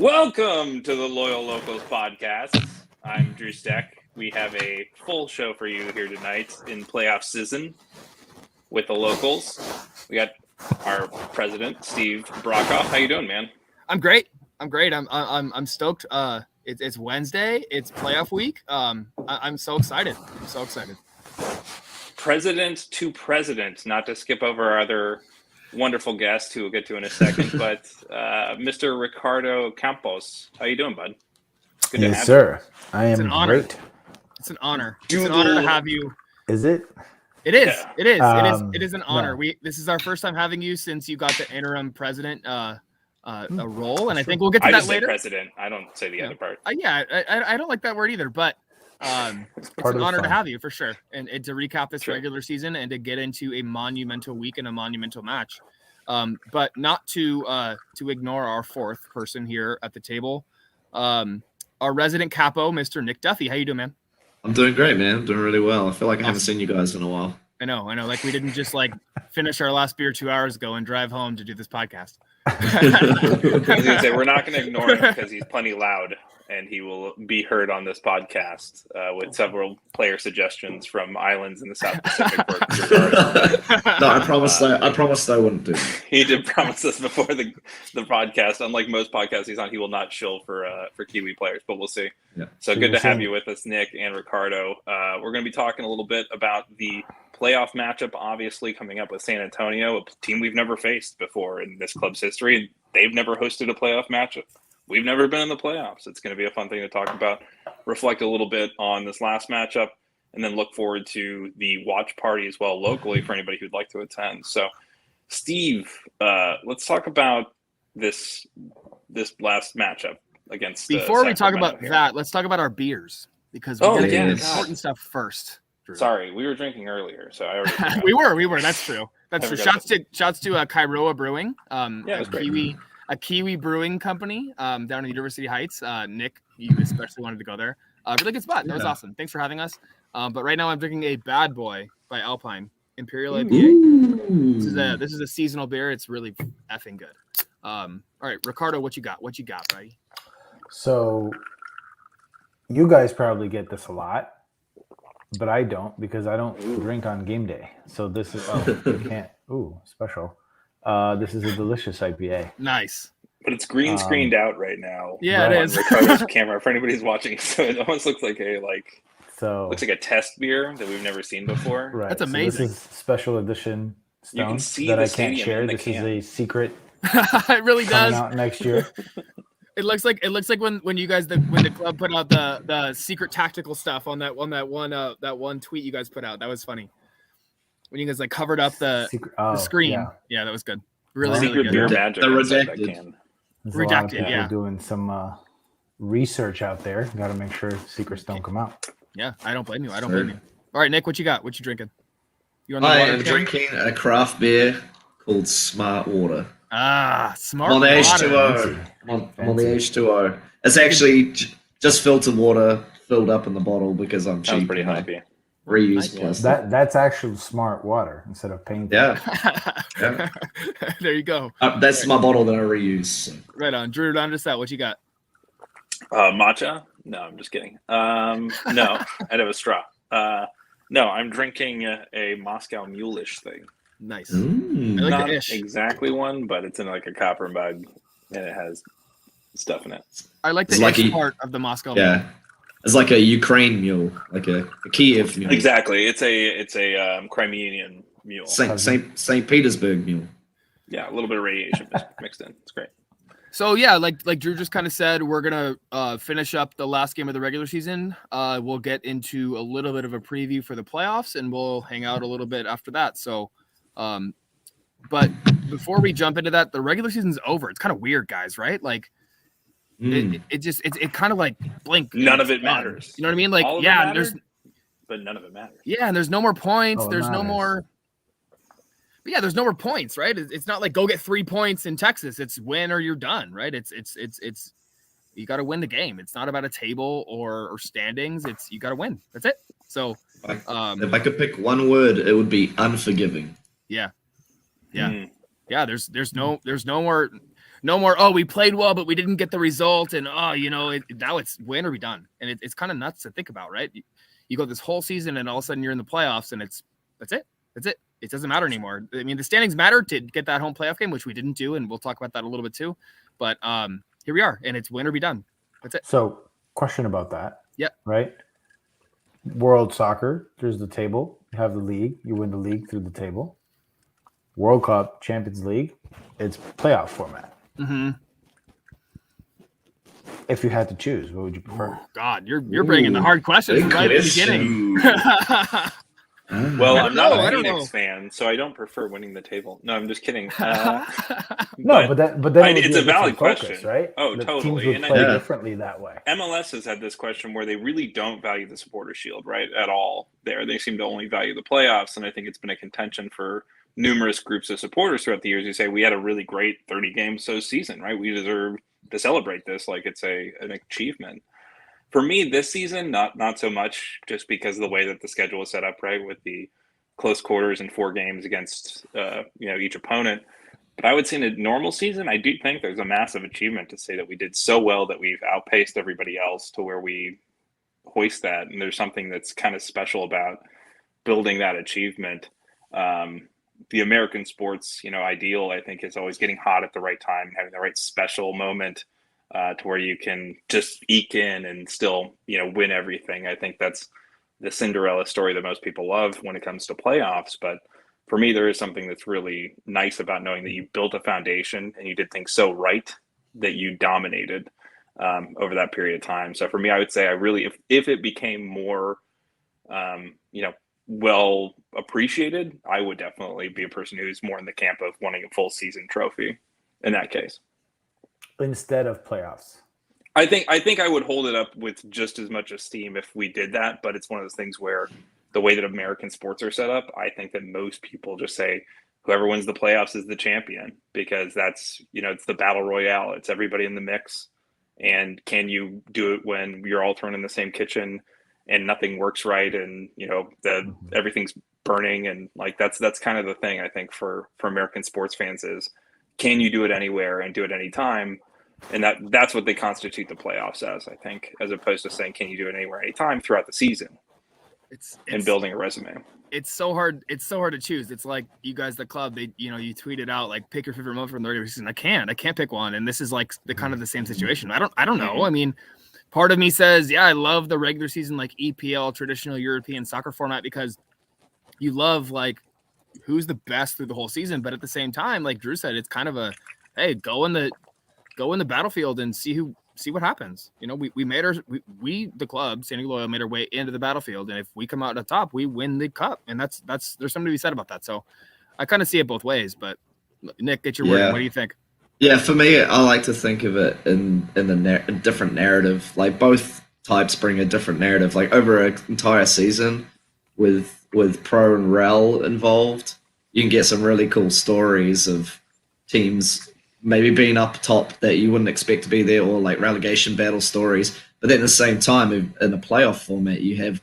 Welcome to the Loyal Locals podcast. I'm Drew Steck. We have a full show for you here tonight in playoff season with the locals. We got our president, Steve Brokoff. How you doing, man? I'm great. I'm stoked. It's Wednesday. It's playoff week. I'm so excited. President to president, not to skip over our other wonderful guest who we'll get to in a second, but Mr. Ricardo Campos. How you doing, bud? Good to have you. Sir. I am great. It's an honor. It's an honor to have you. Is it? It is. Yeah. It is. It is an honor. No. This is our first time having you since you got the interim president a role, and I think we'll get to that later. I just say president. I don't say the other part. I don't like that word either, but it's an honor to have you for sure, and to recap this regular season and to get into a monumental week and a monumental match. But not to ignore our fourth person here at the table, our resident capo, Mr. Nick Duffy. How you doing, man? I'm doing great, man. I'm doing really well. I feel like I haven't seen you guys in a while. I know. Like we didn't just finish our last beer 2 hours ago and drive home to do this podcast. I was gonna say we're not going to ignore him because he's plenty loud, and he will be heard on this podcast with several player suggestions from islands in the South Pacific. No, I promised I wouldn't do it. He did promise us before the podcast. Unlike most podcasts he's on, he will not chill for Kiwi players, but we'll see. Yeah. So good to have you with us, Nick and Ricardo. We're going to be talking a little bit about the playoff matchup, obviously coming up with San Antonio, a team we've never faced before in this club's history. They've never hosted a playoff matchup. We've never been in the playoffs. It's going to be a fun thing to talk about, reflect a little bit on this last matchup, and then look forward to the watch party as well locally for anybody who'd like to attend. So, Steve, let's talk about this last matchup against Before we talk about that, let's talk about our beers because we got to get important stuff first. Drew. Sorry, we were drinking earlier, so I already we were. That's true. Shouts to Kairoa Brewing, a Kiwi brewing company down in University Heights. Nick, you especially wanted to go there. Really good spot. That was awesome. Thanks for having us. But right now I'm drinking a Bad Boy by Alpine Imperial IPA. This is a seasonal beer. It's really effing good. All right, Ricardo, what you got, buddy? So you guys probably get this a lot, but I don't because I don't drink on game day. So this is special. This is a delicious IPA. Nice. But it's green screened out right now. Yeah, it is. Ricardo's camera for anybody who's watching. So it almost looks like looks like a test beer that we've never seen before. Right. That's amazing. So this is special edition Stone you can see that the I can't share. This is a secret. It really does. Coming out next year. It looks like when you guys when the club put out the secret tactical stuff on that one tweet you guys put out. That was funny. When you guys covered up the screen. Yeah, that was good. Really, secret really good. Beer redacted. Redacted, yeah. Doing some research out there. Got to make sure secrets don't come out. Yeah, I don't blame you. All right, Nick, what you got? What you drinking? You I am drinking a craft beer called Smart Water. Smart Water. H2O. On the H2O. It's actually just filtered water filled up in the bottle because I'm cheap. Sounds pretty happy. Reuse plastic. That's actually smart water instead of paint. Yeah. There you go. That's my bottle that I reuse. So. Right on. Drew, just that. What you got? Matcha? No, I'm just kidding. No, I have a straw. No, I'm drinking a Moscow Muleish thing. Nice. I like Not the ish. exactly one, but it's in a copper mug, and it has stuff in it. I like the ish part of the Moscow. Yeah. It's like a Ukraine mule, like a Kiev mule. Exactly, it's a Crimean mule. Saint Petersburg mule. Yeah, a little bit of radiation mixed in. It's great. So yeah, like Drew just kind of said, we're gonna finish up the last game of the regular season. We'll get into a little bit of a preview for the playoffs, and we'll hang out a little bit after that. So, but before we jump into that, the regular season's over. It's kind of weird, guys, right? It kind of blink. None of it matters. You know what I mean? All of it matters, but none of it matters. Yeah, and there's no more points. There's no more. But yeah, there's no more points, right? It's not like go get 3 points in Texas. It's win or you're done, right? It's you got to win the game. It's not about a table or standings. It's you got to win. That's it. So if I could pick one word, it would be unforgiving. Yeah. There's no more. no more. Oh, we played well, but we didn't get the result, and now it's win or be done, and it's kind of nuts to think about, right? You go this whole season, and all of a sudden you're in the playoffs, and that's it. It doesn't matter anymore. I mean, the standings matter to get that home playoff game, which we didn't do, and we'll talk about that a little bit too. But here we are, and it's win or be done. That's it. So, question about that. Yep. Right. World Soccer, there's the table. You have the league. You win the league through the table. World Cup, Champions League, it's playoff format. Mm-hmm. If you had to choose, what would you prefer? Oh, God, you're bringing the hard questions right at the beginning. Well, I'm not a Phoenix fan, so I don't prefer winning the table. No, I'm just kidding. But then it's a valid focus, question, right? Oh, the totally. Teams would play differently that way. MLS has had this question where they really don't value the supporter shield, right, at all. They seem to only value the playoffs, and I think it's been a contention for numerous groups of supporters throughout the years who say we had a really great 30 game season, right? We deserve to celebrate this like it's an achievement. For me, this season, not so much, just because of the way that the schedule is set up, right, with the close quarters and 4 games against each opponent. But I would say in a normal season, I do think there's a massive achievement to say that we did so well that we've outpaced everybody else to where we hoist that. And there's something that's kind of special about building that achievement. The American sports, ideal, I think, is always getting hot at the right time, having the right special moment to where you can just eke in and still, win everything. I think that's the Cinderella story that most people love when it comes to playoffs. But for me, there is something that's really nice about knowing that you built a foundation and you did things so right that you dominated over that period of time. So for me, I would say if it became more, well appreciated, I would definitely be a person who's more in the camp of wanting a full season trophy in that case. Instead of playoffs. I think I would hold it up with just as much esteem if we did that, but it's one of those things where the way that American sports are set up, I think that most people just say whoever wins the playoffs is the champion, because that's, it's the battle royale. It's everybody in the mix. And can you do it when you're all thrown in the same kitchen and nothing works right, and everything's burning, and like that's kind of the thing I think for American sports fans is, can you do it anywhere and do it anytime? And that's what they constitute the playoffs as, I think, as opposed to saying, can you do it anywhere, anytime throughout the season? It's building a resume. It's so hard. It's so hard to choose. It's like you guys, the club, you tweeted out like pick your favorite moment from the regular season. I can't pick one. And this is like the kind of the same situation. I don't know. I mean, part of me says, yeah, I love the regular season, like EPL, traditional European soccer format, because you love like who's the best through the whole season. But at the same time, like Drew said, it's kind of a, hey, go in the battlefield and see what happens. We the club, San Diego Loyal, made our way into the battlefield, and if we come out on top, we win the cup, and that's there's something to be said about that. So I kind of see it both ways. But Nick, get your word. What do you think? Yeah, for me, I like to think of it in the different narrative. Like both types bring a different narrative. Like over an entire season with pro and rel involved, you can get some really cool stories of teams maybe being up top that you wouldn't expect to be there, or like relegation battle stories. But then at the same time, in a playoff format, you have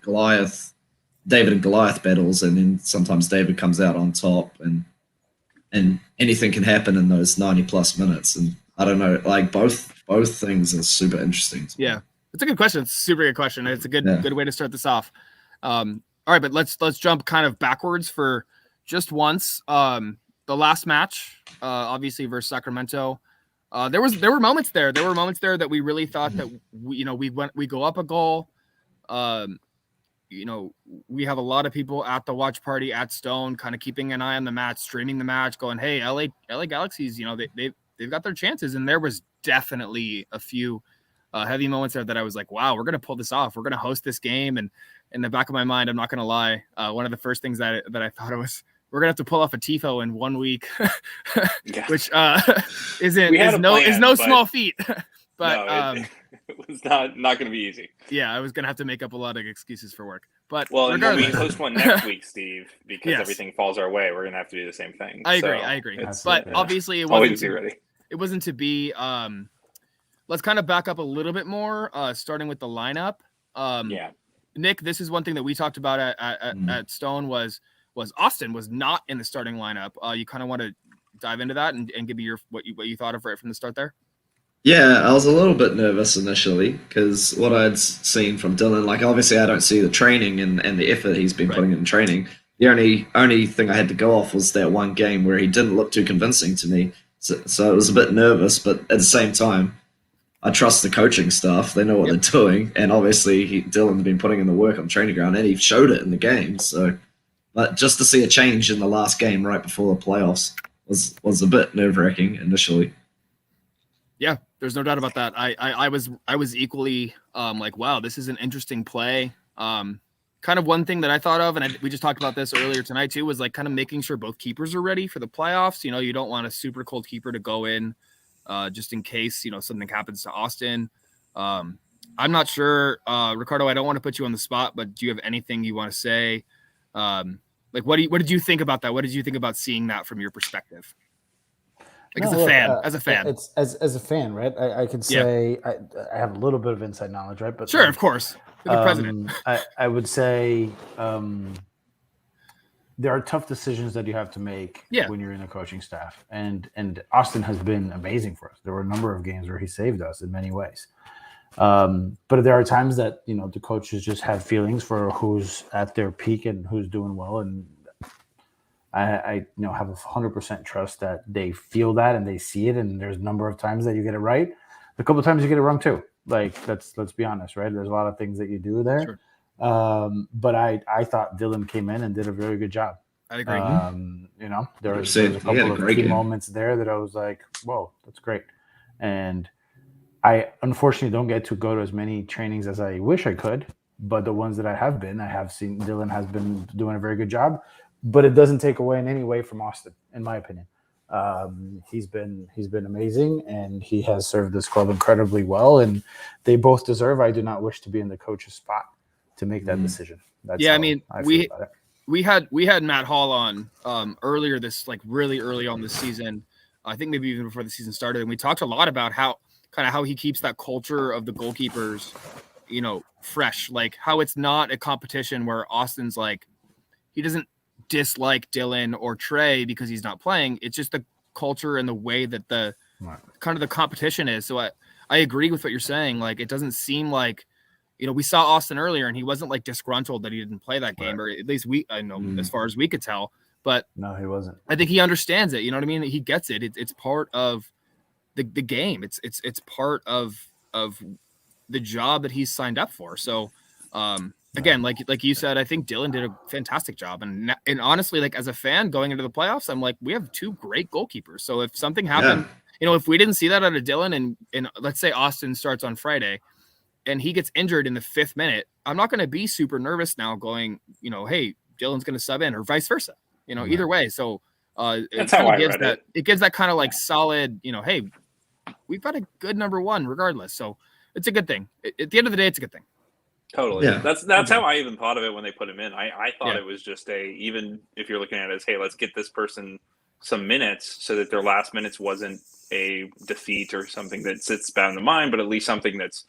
David and Goliath battles, and then sometimes David comes out on top, and anything can happen in those 90 plus minutes. And I don't know, like both things are super interesting. Yeah, it's a good question. It's a super good question. It's a good way to start this off. All right, but let's jump kind of backwards for just once. The last match, obviously versus Sacramento, there were moments there. There were moments there that we really thought that we go up a goal. We have a lot of people at the watch party at Stone, kind of keeping an eye on the match, streaming the match, going, "Hey, LA Galaxies, they've got their chances." And there was definitely a few heavy moments there that I was like, "Wow, we're gonna pull this off. We're gonna host this game." And in the back of my mind, I'm not gonna lie, one of the first things that I thought it was, we're gonna have to pull off a TIFO in 1 week, which is no small feat. But it was not going to be easy. Yeah, I was gonna have to make up a lot of excuses for work. But when we host one next week, Steve, because everything falls our way, we're gonna have to do the same thing. I agree. But obviously, it wasn't to be. Let's kind of back up a little bit more, starting with the lineup. Nick, this is one thing that we talked about at Stone was Austin was not in the starting lineup. You kind of want to dive into that and give me what you thought of right from the start there? Yeah, I was a little bit nervous initially because what I'd seen from Dylan, like obviously I don't see the training and the effort he's been putting in training. The only thing I had to go off was that one game where he didn't look too convincing to me. So it was a bit nervous, but at the same time, I trust the coaching staff. They know what they're doing. And obviously Dylan's been putting in the work on training ground and he showed it in the game. So but just to see a change in the last game right before the playoffs was a bit nerve-wracking initially. Yeah, there's no doubt about that. I was equally like, wow, this is an interesting play. Kind of one thing that I thought of, and we just talked about this earlier tonight too, was like kind of making sure both keepers are ready for the playoffs. You know, you don't want a super cold keeper to go in just in case, you know, something happens to Austin. I'm not sure, Ricardo, I don't want to put you on the spot, but do you have anything you want to say? Like, what did you think about that? What did you think about seeing that from your perspective? Like as a fan, it's as a fan, right? I could say I have a little bit of inside knowledge, right? But sure, of course, the president. I would say there are tough decisions that you have to make when you're in a coaching staff, and Austin has been amazing for us. There were a number of games where he saved us in many ways, but there are times that the coaches just have feelings for who's at their peak and who's doing well, and I have 100% trust that they feel that and they see it. And there's a number of times that you get it right. A couple of times you get it wrong too. Like let's be honest, right? There's a lot of things that you do there. Sure. But I thought Dylan came in and did a very good job. I agree. There was a couple of key moments there that I was like, whoa, that's great. And I unfortunately don't get to go to as many trainings as I wish I could. But the ones that I have seen Dylan has been doing a very good job. But it doesn't take away in any way from Austin, in my opinion. He's been amazing, and he has served this club incredibly well. And they both deserve. I do not wish to be in the coach's spot to make that decision. That's I mean, we had Matt Hall on earlier this, like really early on this season. I think maybe even before the season started, and we talked a lot about how he keeps that culture of the goalkeepers, fresh. Like how it's not a competition where Austin's like he doesn't dislike Dylan or Trey because he's not playing. It's just the culture and the way that the kind of the competition is. So I agree with what you're saying. Like, it doesn't seem like, we saw Austin earlier and he wasn't like disgruntled that he didn't play that game, or at least I know as far as we could tell, but no, he wasn't. I think he understands it. You know what I mean? He gets it. It's part of the game. It's part of the job that he's signed up for. So, again, like you said, I think Dylan did a fantastic job. And honestly, like as a fan going into the playoffs, I'm like, we have two great goalkeepers. So if something happened, if we didn't see that out of Dylan and let's say Austin starts on Friday and he gets injured in the 5th minute, I'm not going to be super nervous now going, hey, Dylan's going to sub in or vice versa, either way. So that's how I read it. It gives that kind of like solid, hey, we've got a good number one regardless. So it's a good thing. At the end of the day, it's a good thing. Totally. Yeah. That's how I even thought of it when they put him in. I thought it was just even if you're looking at it as, hey, let's get this person some minutes so that their last minutes wasn't a defeat or something that sits bound in the mind, but at least something that's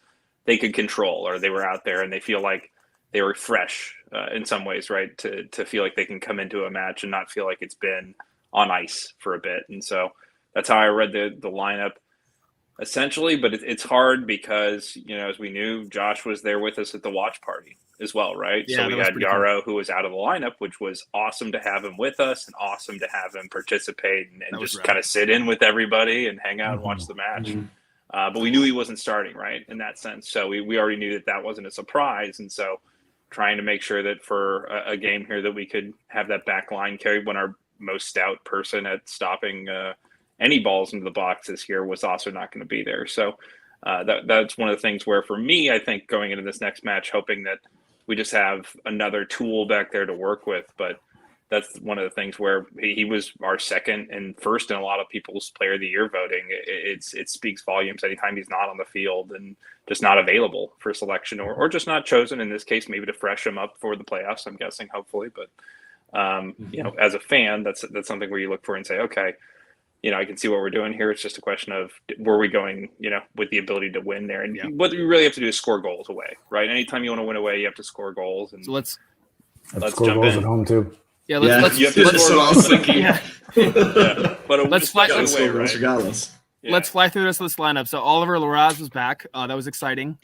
they could control, or they were out there and they feel like they were fresh in some ways, right? To feel like they can come into a match and not feel like it's been on ice for a bit. And so that's how I read the lineup. Essentially, but it's hard because, as we knew, Josh was there with us at the watch party as well, right? Yeah, so we had Yarrow, who was out of the lineup, which was awesome to have him with us and awesome to have him participate and just kind of sit in with everybody and hang out and watch the match. But we knew he wasn't starting, right, in that sense. So we already knew that wasn't a surprise. And so trying to make sure that for a game here that we could have that back line carried when our most stout person at stopping any balls into the box this year was also not going to be there. So that's one of the things where, for me, I think going into this next match, hoping that we just have another tool back there to work with. But that's one of the things where he was our second and first in a lot of people's player of the year voting. It speaks volumes anytime he's not on the field and just not available for selection or just not chosen in this case, maybe to fresh him up for the playoffs, I'm guessing, hopefully. But, as a fan, that's something where you look for and say, okay, I can see what we're doing here. It's just a question of, were we going, with the ability to win there? And what we really have to do is score goals away, right? Anytime you want to win away, you have to score goals. And so let's score jump goals in. At home too. Yeah, let's you have to that's score what I was thinking. yeah. But Let's fly regardless. Yeah. Let's fly through this lineup. So Oliver Loraz was back. That was exciting.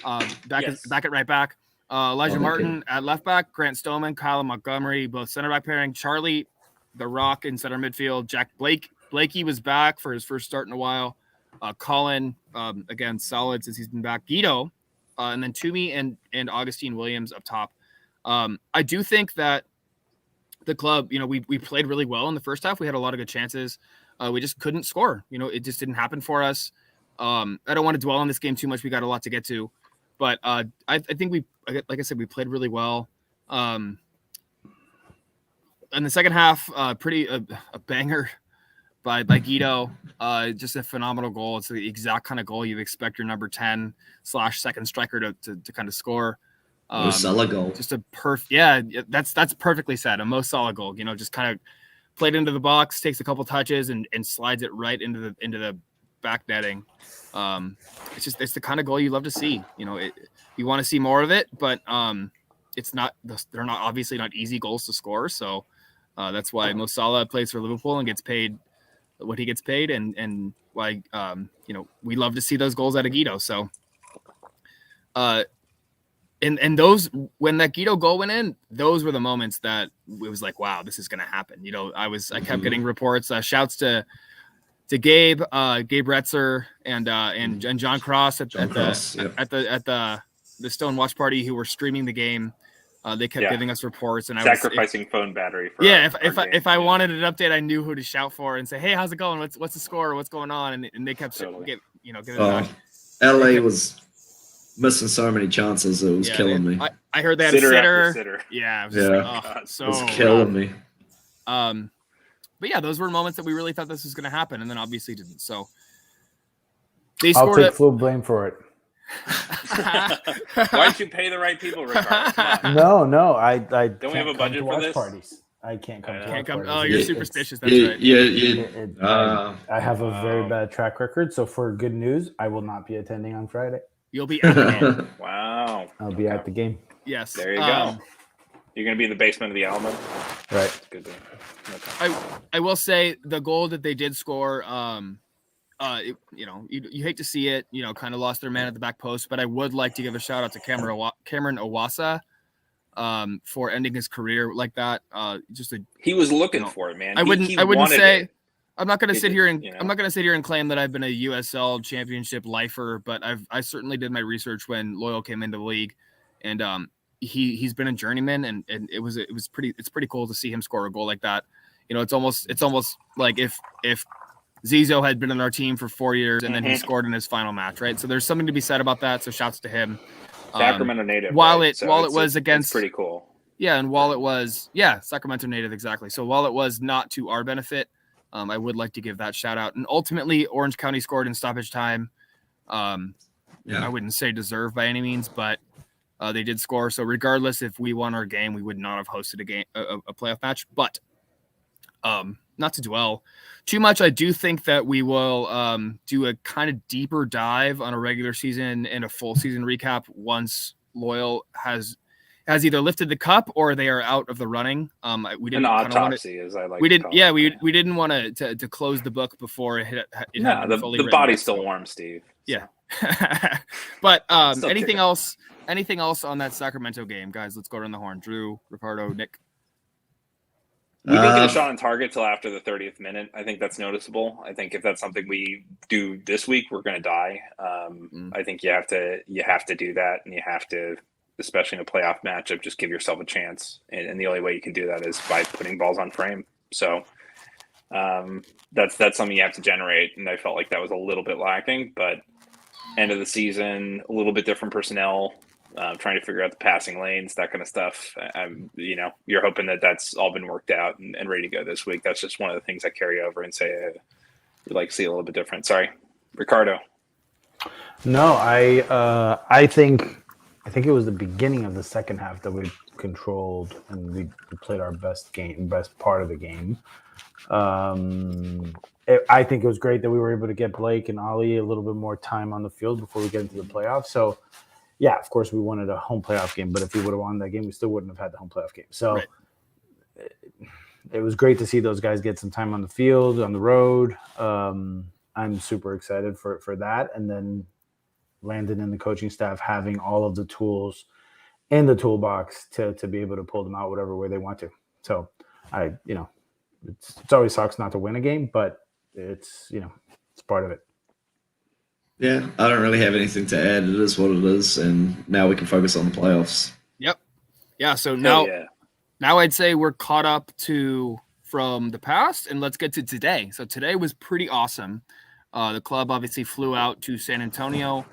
Back at right back. Elijah Martin at left back. Grant Stoneman, Kyle Montgomery, both center back pairing. Charlie, the Rock in center midfield. Jack Blakey was back for his first start in a while. Colin, again, solid since he's been back. Guido, and then Toomey and Augustine Williams up top. I do think that the club, we played really well in the first half. We had a lot of good chances. We just couldn't score. It just didn't happen for us. I don't want to dwell on this game too much. We got a lot to get to, but I think like I said, we played really well. In the second half, a banger by Guido. Just a phenomenal goal. It's the exact kind of goal you expect your number 10/second striker to kind of score. Mo Salah goal. Just a that's perfectly said. A Mo Salah goal. Just kind of played into the box, takes a couple touches and slides it right into the back netting. It's the kind of goal you love to see. You want to see more of it, but they're not obviously not easy goals to score. So that's why Mo Salah plays for Liverpool and gets paid what he gets paid, and why we love to see those goals out of Guido. So and those, when that Guido goal went in, those were the moments that it was like, wow, this is going to happen. I kept getting reports, shouts to Gabe Retzer and John Cross at the Stone Watch Party, who were streaming the game. They kept giving us reports, and sacrificing phone battery. If I wanted an update, I knew who to shout for and say, hey, how's it going? What's the score? What's going on? And they kept giving it back. LA was missing so many chances. It was killing me. I heard they had a sitter. Yeah. It was it was killing me. But yeah, those were moments that we really thought this was going to happen, and then obviously didn't. So I'll take full blame for it. Why'd you pay the right people, Ricardo? No. I don't we have a budget for this? Parties. I can't come to watch parties. Oh, you're superstitious. That's right. I have a very bad track record. So for good news, I will not be attending on Friday. You'll be at the game. Wow. I'll be at the game. Yes. There you go. You're going to be in the basement of the Alamo? Right. That's good. Okay. I will say the goal that they did score, you hate to see it, kind of lost their man at the back post, but I would like to give a shout out to Cameron Owasa for ending his career like that. He was looking for it, man. I wouldn't say. I'm not going to sit here and claim that I've been a USL Championship lifer, but I certainly did my research when Loyal came into the league, and he's been a journeyman, and it's pretty cool to see him score a goal like that. It's almost like if Zizou had been on our team for 4 years and then he scored in his final match, right? So there's something to be said about that. So shouts to him. Sacramento native. While it was against, it's pretty cool. Yeah, and while it was Sacramento native, exactly. So while it was not to our benefit, I would like to give that shout out. And ultimately, Orange County scored in stoppage time. I wouldn't say deserved by any means, but they did score. So regardless, if we won our game, we would not have hosted a playoff match. But not to dwell too much, I do think that we will do a kind of deeper dive on a regular season and a full season recap once Loyal has either lifted the cup or they are out of the running. We didn't an autopsy, as I like. We didn't. Yeah, we didn't want to close the book before it had fully the body's still warm, Steve. So. Yeah. But anything else on that Sacramento game, guys? Let's go around the horn. Drew, Ricardo, Nick. We didn't get a shot on target till after the 30th minute. I think that's noticeable. I think if that's something we do this week, we're going to die. I think you have to do that, and you have to, especially in a playoff matchup, just give yourself a chance. And the only way you can do that is by putting balls on frame. So that's something you have to generate, and I felt like that was a little bit lacking. But end of the season, a little bit different personnel. Trying to figure out the passing lanes, that kind of stuff. You're hoping that that's all been worked out and ready to go this week. That's just one of the things I carry over and say we'd like to see a little bit different. Sorry, Ricardo. No, I think it was the beginning of the second half that we controlled and we played our best part of the game. I think it was great that we were able to get Blake and Ollie a little bit more time on the field before we get into the playoffs. So, yeah, of course, we wanted a home playoff game, but if we would have won that game, we still wouldn't have had the home playoff game. So, it was great to see those guys get some time on the field, on the road. I'm super excited for that. And then Landon and the coaching staff having all of the tools in the toolbox to be able to pull them out whatever way they want to. So it's always sucks not to win a game, but it's part of it. Yeah, I don't really have anything to add. It is what it is, and now we can focus on the playoffs. Yep. Yeah. So now I'd say we're caught up from the past, and let's get to today. So today was pretty awesome. The club obviously flew out to San Antonio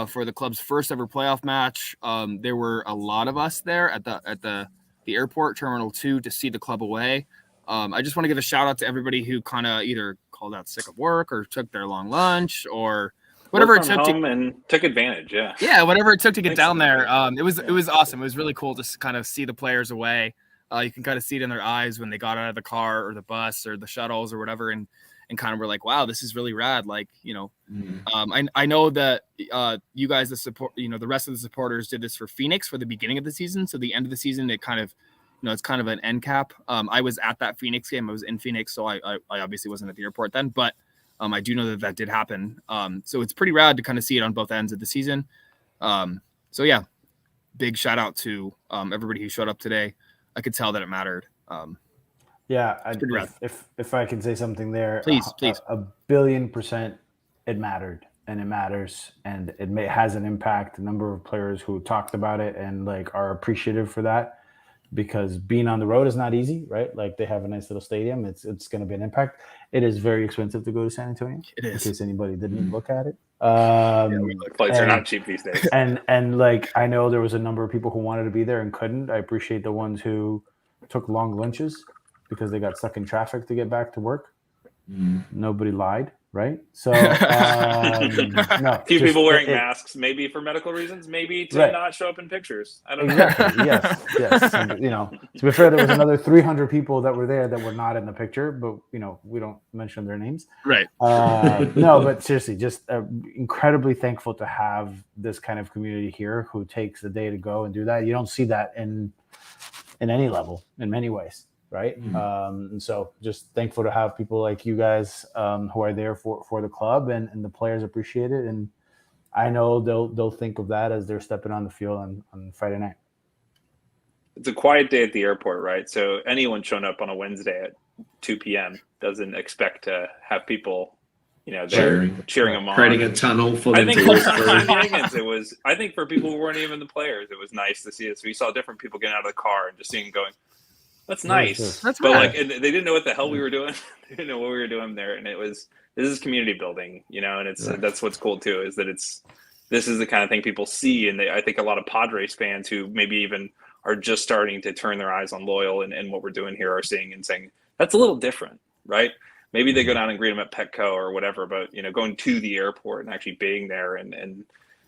for the club's first ever playoff match. There were a lot of us there at the airport, Terminal 2, to see the club away. I just want to give a shout out to everybody who kind of either called out sick of work or took their long lunch or whatever it took and took advantage. Yeah, whatever it took to get down there. It was awesome. It was really cool to kind of see the players away. You can kind of see it in their eyes when they got out of the car or the bus or the shuttles or whatever, and kind of were like, wow, this is really rad. Like, I know that you guys, the support, the rest of the supporters did this for Phoenix for the beginning of the season. So the end of the season, it kind of, it's kind of an end cap. I was at that Phoenix game. I was in Phoenix, so I obviously wasn't at the airport then, but I do know that did happen. So it's pretty rad to kind of see it on both ends of the season. So yeah, big shout out to everybody who showed up today. I could tell that it mattered. If I can say something there, please. A billion % it mattered, and it matters, and it has an impact. A number of players who talked about it and are appreciative for that, because being on the road is not easy, right? Like, they have a nice little stadium. It's going to be an impact. It is very expensive to go to San Antonio. It is. In case anybody didn't look at it. Flights are not cheap these days. And I know there was a number of people who wanted to be there and couldn't. I appreciate the ones who took long lunches because they got stuck in traffic to get back to work. Nobody lied, right? So a few people wearing masks, maybe for medical reasons, maybe to not show up in pictures. I don't know. Exactly. Yes. And, to be fair, there was another 300 people that were there that were not in the picture, but we don't mention their names. Right. No, but seriously, just incredibly thankful to have this kind of community here who takes the day to go and do that. You don't see that in any level, in many ways. Right. And so just thankful to have people like you guys who are there for the club, and the players appreciate it. And I know they'll think of that as they're stepping on the field on Friday night. It's a quiet day at the airport, right? So anyone showing up on a Wednesday at 2 p.m. doesn't expect to have people, there cheering them on. Creating a tunnel for them to walk through. I think for people who weren't even the players, it was nice to see it. So we saw different people getting out of the car and just seeing it going, that's nice. That's but and they didn't know what the hell we were doing. They didn't know what we were doing there. And this is community building, and that's what's cool too, is that this is the kind of thing people see. And I think a lot of Padres fans who maybe even are just starting to turn their eyes on Loyal and what we're doing here are seeing and saying, that's a little different, right? Maybe they go down and greet them at Petco or whatever, but going to the airport and actually being there and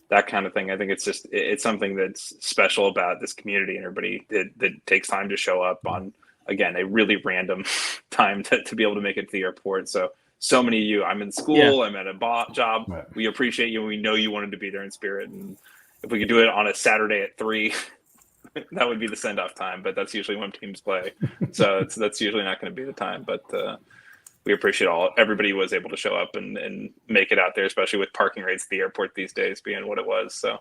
that kind of thing. I think it's something that's special about this community and everybody that takes time to show up on, again, a really random time to be able to make it to the airport. So many of you, I'm in school, I'm at a job. Right. We appreciate you. And we know you wanted to be there in spirit. And if we could do it on a Saturday at 3, that would be the send-off time, but that's usually when teams play. So that's usually not going to be the time, but we appreciate everybody was able to show up and make it out there, especially with parking rates at the airport these days being what it was. So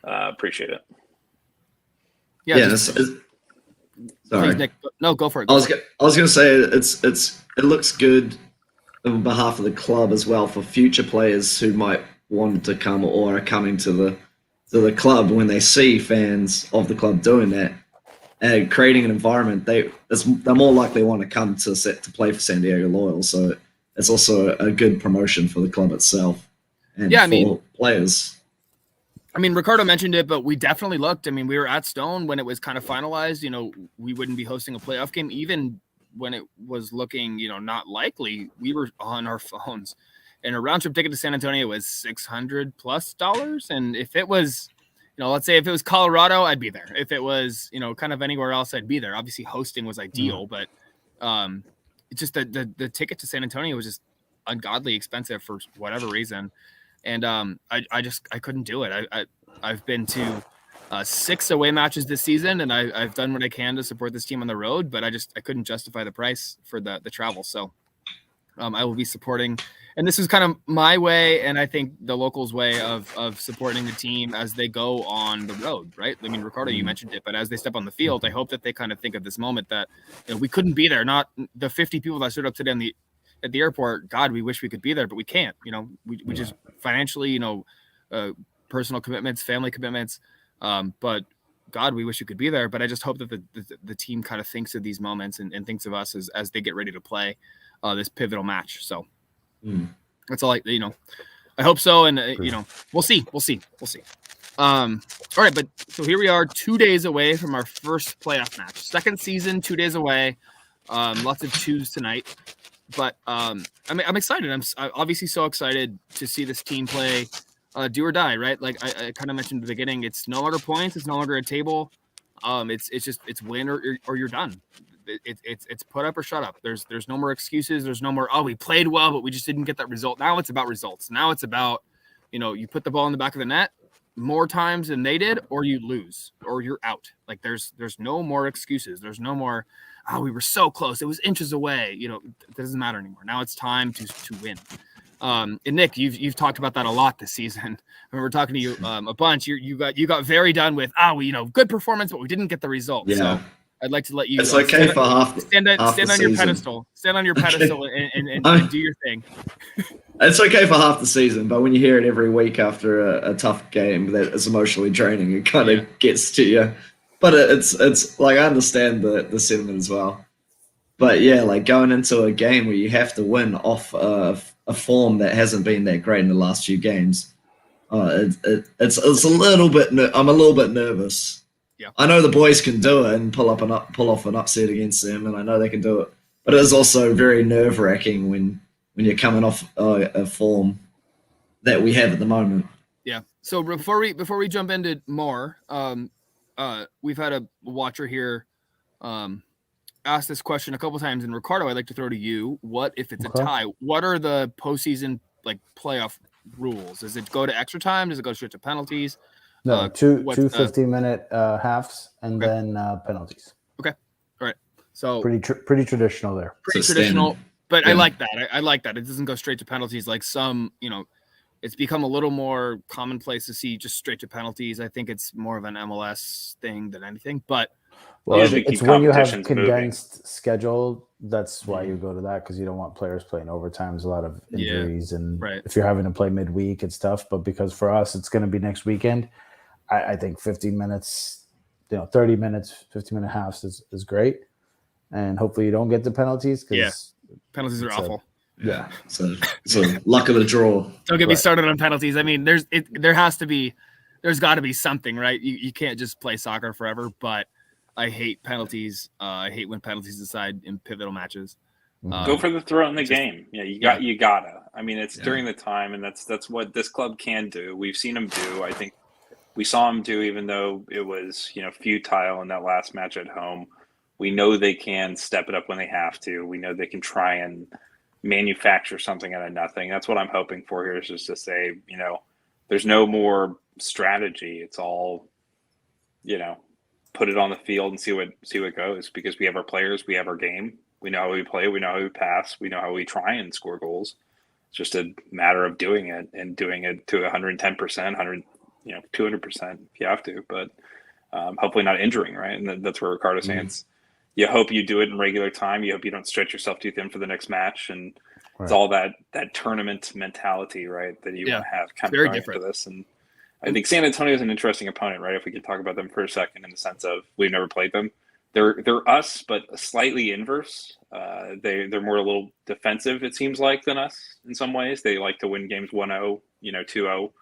appreciate it. Yeah. Sorry. Please, Nick. No, go for it. I was going to say it looks good on behalf of the club as well for future players who might want to come or are coming to the club when they see fans of the club doing that. And creating an environment, they're more likely to want to come to play for San Diego Loyal. So it's also a good promotion for the club itself and for players. I mean, Ricardo mentioned it, but we definitely looked. I mean, we were at Stone when it was kind of finalized. We wouldn't be hosting a playoff game. Even when it was looking, not likely, we were on our phones. And a round trip ticket to San Antonio was $600+ and if it was, let's say if it was Colorado, I'd be there. If it was, kind of anywhere else, I'd be there. Obviously, hosting was ideal, but it's just the ticket to San Antonio was just ungodly expensive for whatever reason, and I couldn't do it. I've been to 6 away matches this season, and I've done what I can to support this team on the road, but I couldn't justify the price for the travel. So I will be supporting, and this is kind of my way, and I think the locals' way of supporting the team as they go on the road, right? I mean, Ricardo, you mentioned it, but as they step on the field, I hope that they kind of think of this moment that we couldn't be there. Not the 50 people that stood up today at the airport. God, we wish we could be there, but we can't. We just financially, personal commitments, family commitments. But God, we wish you could be there. But I just hope that the team kind of thinks of these moments and thinks of us as they get ready to play this pivotal match. So that's all I hope so. And, we'll see. All right. But so here we are 2 days away from our first playoff match, second season, 2 days away. Lots of twos tonight, but I'm excited. I'm obviously so excited to see this team play do or die, right? Like I kind of mentioned at the beginning, it's no longer points. It's no longer a table. It's win or you're done. It's put up or shut up. There's no more excuses. There's no more, we played well, but we just didn't get that result. Now it's about results. Now it's about, you put the ball in the back of the net more times than they did, or you lose, or you're out. Like there's no more excuses. There's no more, we were so close. It was inches away. It doesn't matter anymore. Now it's time to win. And Nick, you've talked about that a lot this season. When we're talking to you a bunch, you got very done with good performance, but we didn't get the result. Yeah. So I'd like to let you. It's okay for stand on your pedestal. Stand on your pedestal and do your thing. It's okay for half the season, but when you hear it every week after a tough game that is emotionally draining, it kind of gets to you. But it's like I understand the sentiment as well. But yeah, like going into a game where you have to win off a form that hasn't been that great in the last few games, it's a little bit. I'm a little bit nervous. Yeah, I know the boys can do it and pull off an upset against them, and I know they can do it. But it is also very nerve-wracking when you're coming off a form that we have at the moment. Yeah. So before we jump into more, we've had a watcher here asked this question a couple times, and Ricardo, I'd like to throw to you. What if it's a tie? What are the postseason playoff rules? Does it go to extra time? Does it go straight to penalties? No, two 15-minute halves and then penalties. Okay, all right. So pretty traditional there. Pretty traditional, but yeah. I like that. I like that. It doesn't go straight to penalties like some. It's become a little more commonplace to see just straight to penalties. I think it's more of an MLS thing than anything, but. Well, it's when you have condensed schedule. That's why you go to that, because you don't want players playing overtime. There's a lot of injuries, and if you're having to play midweek, it's tough. But because for us, it's going to be next weekend, I think 15 minutes, 30 minutes, 15-minute halves is great. And hopefully you don't get the penalties. Penalties are awful. Yeah. So luck of the draw. Don't get me started on penalties. I mean, there's got to be something, right? You can't just play soccer forever, but I hate penalties. I hate when penalties decide in pivotal matches. Go for the throw in the game. Yeah, you gotta. I mean, it's during the time, and that's what this club can do. We've seen them do. I think we saw them do, even though it was futile in that last match at home. We know they can step it up when they have to. We know they can try and manufacture something out of nothing. That's what I'm hoping for here, is just to say, there's no more strategy. It's all, put it on the field and see what goes, because we have our players, we have our game, we know how we play, we know how we pass, we know how we try and score goals. It's just a matter of doing it, and doing it to 110%, 200% if you have to, but hopefully not injuring, right? And that's where Ricardo's saying you hope you do it in regular time. You hope you don't stretch yourself too thin for the next match, and it's all that tournament mentality, right, that you want to have kind of going into this. And I think San Antonio is an interesting opponent, right? If we could talk about them for a second, in the sense of we've never played them. They're us, but slightly inverse. They're more a little defensive, it seems like, than us in some ways. They like to win games 1-0, 2-0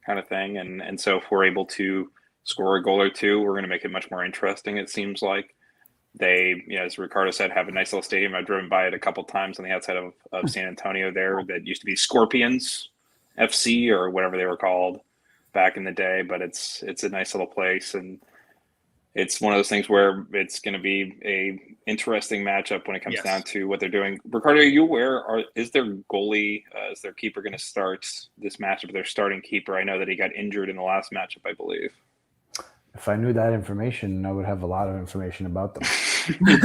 kind of thing. And so if we're able to score a goal or two, we're going to make it much more interesting, it seems like. They, as Ricardo said, have a nice little stadium. I've driven by it a couple times on the outside of San Antonio there, that used to be Scorpions FC or whatever they were called back in the day, but it's a nice little place, and it's one of those things where it's going to be a interesting matchup when it comes down to what they're doing. Ricardo, are you aware, is their goalie, is their keeper going to start this matchup, their starting keeper? I know that he got injured in the last matchup, I believe. If I knew that information, I would have a lot of information about them. But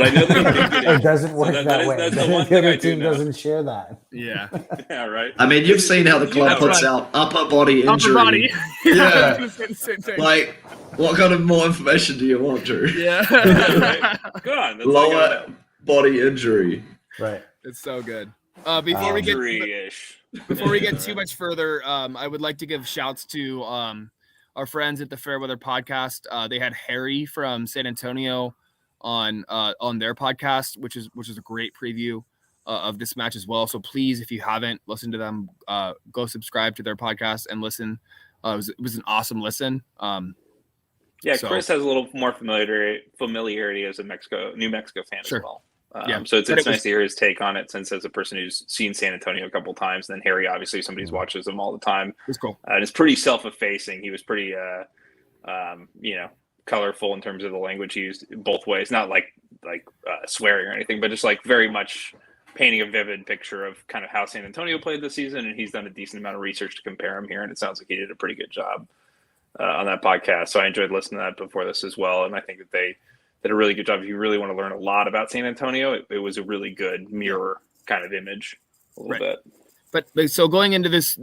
I know that it doesn't work that way. That's the one the thing other I do team know. doesn't share that. Yeah. Yeah, right. I mean, you've seen how the club puts out upper body injury. Upper body. Yeah. Like, what kind of more information do you want, Drew? Yeah. Right? Go on. That's Lower body injury. Right. It's so good. Before we get too much further, I would like to give shouts to our friends at the Fairweather podcast. They had Harry from San Antonio on their podcast, which is a great preview of this match as well. So please, if you haven't listened to them, go subscribe to their podcast and listen. It was an awesome listen. Chris has a little more familiarity as a New Mexico fan as well. So it's nice to hear his take on it, since as a person who's seen San Antonio a couple of times, and then Harry, obviously somebody who watches them all the time. It's cool. And it's pretty self-effacing. He was pretty, colorful in terms of the language he used both ways. Not like swearing or anything, but just like very much painting a vivid picture of kind of how San Antonio played this season. And he's done a decent amount of research to compare him here, and it sounds like he did a pretty good job on that podcast. So I enjoyed listening to that before this as well, and I think that they did a really good job. If you really want to learn a lot about San Antonio, it was a really good mirror kind of image a little bit. But so going into this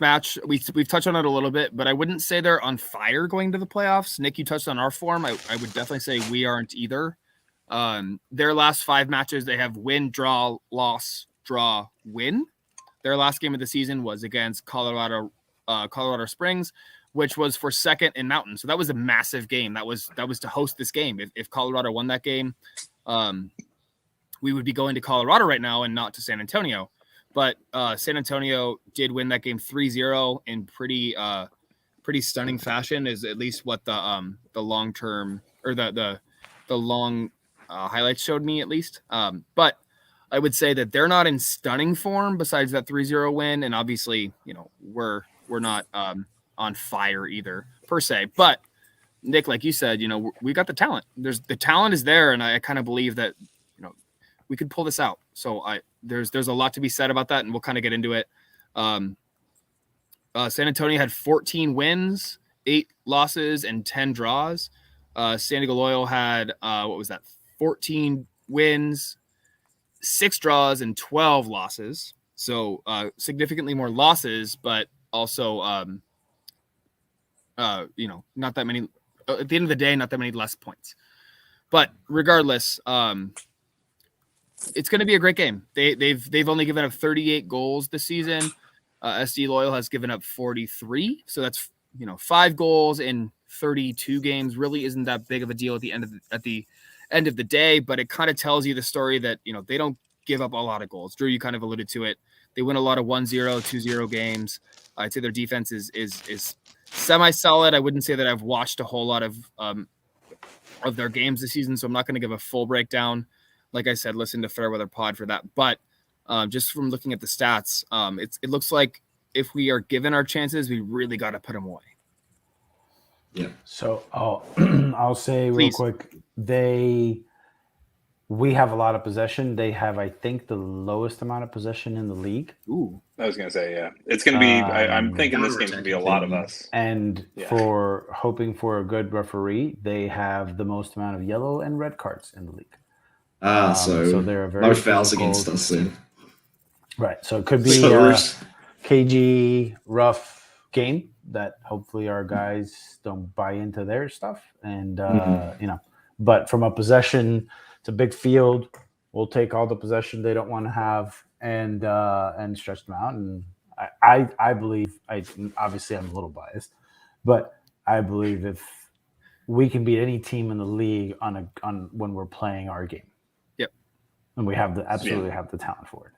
match, we've touched on it a little bit, but I wouldn't say they're on fire going to the playoffs. Nick, you touched on our form. I would definitely say we aren't either. Their last 5 matches, they have win, draw, loss, draw, win. Their last game of the season was against Colorado Springs, which was for second in Mountain. So that was a massive game. That was to host this game. If Colorado won that game, we would be going to Colorado right now and not to San Antonio. But San Antonio did win that game 3-0 in pretty stunning fashion, is at least what the long term or the long highlights showed me, at least. But I would say that they're not in stunning form besides that 3-0 win, and obviously, we're not on fire either per se. But Nick, like you said, we got the talent. The talent is there, and I kind of believe that we could pull this out. So there's a lot to be said about that, and we'll kind of get into it. San Antonio had 14 wins, 8 losses, and 10 draws. San Diego Loyal had 14 wins, 6 draws, and 12 losses. So significantly more losses, but also not that many. At the end of the day, not that many less points. But regardless, it's going to be a great game. They've only given up 38 goals this season. SD Loyal has given up 43, so that's 5 goals in 32 games. Really isn't that big of a deal at the end of the day, but it kind of tells you the story that they don't give up a lot of goals. Drew, you kind of alluded to it. They win a lot of 1-0, 2-0 games. I'd say their defense is semi-solid. I wouldn't say that I've watched a whole lot of their games this season, so I'm not going to give a full breakdown. Like I said, listen to Fairweather Pod for that. But just from looking at the stats, it looks like if we are given our chances, we really got to put them away. Yeah. So I'll say real quick, we have a lot of possession. They have, I think, the lowest amount of possession in the league. Ooh. I was going to say, yeah. It's going to be, I'm thinking this game's going to be a lot of us. And for hoping for a good referee, they have the most amount of yellow and red cards in the league. So they're very no fouls against us soon. Right. So it could be a KG rough game that hopefully our guys don't buy into their stuff. And, but from a possession, it's a big field. We'll take all the possession they don't want to have and stretch them out. And I believe, obviously I'm a little biased, but I believe if we can beat any team in the league on when we're playing our game. Yep. And we have absolutely have the talent for it.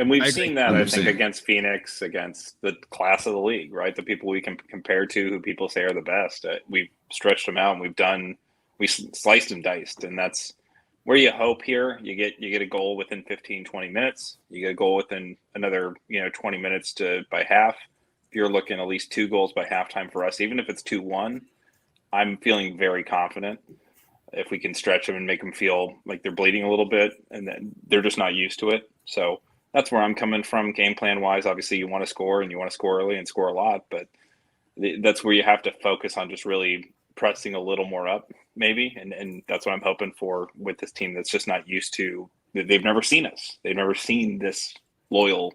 And we've seen that, I think, against Phoenix, against the class of the league, right? The people we can compare to, who people say are the best. We've stretched them out, and we sliced and diced, and that's where you hope here. You get a goal within 15, 20 minutes. You get a goal within another 20 minutes by half. If you're looking at least 2 goals by halftime for us, even if it's 2-1, I'm feeling very confident if we can stretch them and make them feel like they're bleeding a little bit, and then they're just not used to it. So that's where I'm coming from game plan wise. Obviously you want to score, and you want to score early and score a lot, but that's where you have to focus on just really pressing a little more up, maybe. And that's what I'm hoping for with this team that's just not used to. They've never seen us. They've never seen this loyal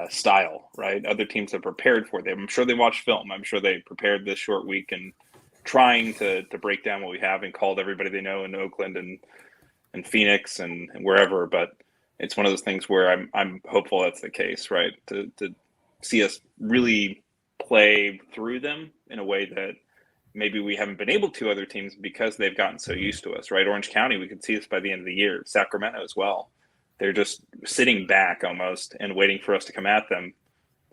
style, right? Other teams have prepared for them. I'm sure they watched film. I'm sure they prepared this short week and trying to break down what we have and called everybody they know in Oakland and Phoenix and wherever. But it's one of those things where I'm hopeful that's the case, right? To see us really play through them in a way that maybe we haven't been able to other teams because they've gotten so used to us, right? Orange County, we could see this by the end of the year. Sacramento as well. They're just sitting back almost and waiting for us to come at them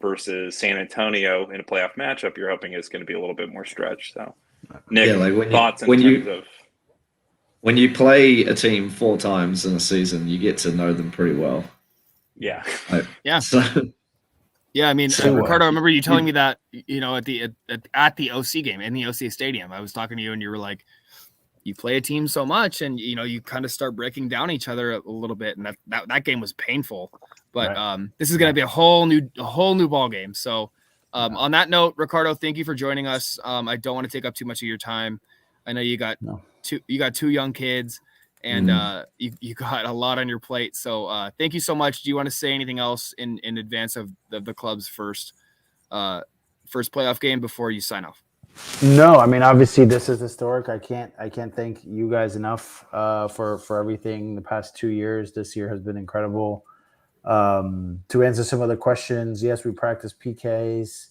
versus San Antonio in a playoff matchup. You're hoping it's going to be a little bit more stretched. So, Nick, thoughts in terms of... When you play a team 4 times in a season, you get to know them pretty well. Yeah. Yeah. So, yeah, I mean, Ricardo, I remember you telling me that, at the OC game in the OC stadium. I was talking to you and you were like, you play a team so much and, you kind of start breaking down each other a little bit. And that game was painful. But right. This is going to be a whole new ball game. So on that note, Ricardo, thank you for joining us. I don't want to take up too much of your time. I know you got two young kids and you got a lot on your plate. So thank you so much. Do you want to say anything else in advance of the club's first playoff game before you sign off? No, I mean, obviously this is historic. I can't thank you guys enough for everything the past 2 years. This year has been incredible. To answer some other questions, yes, we practice PKs.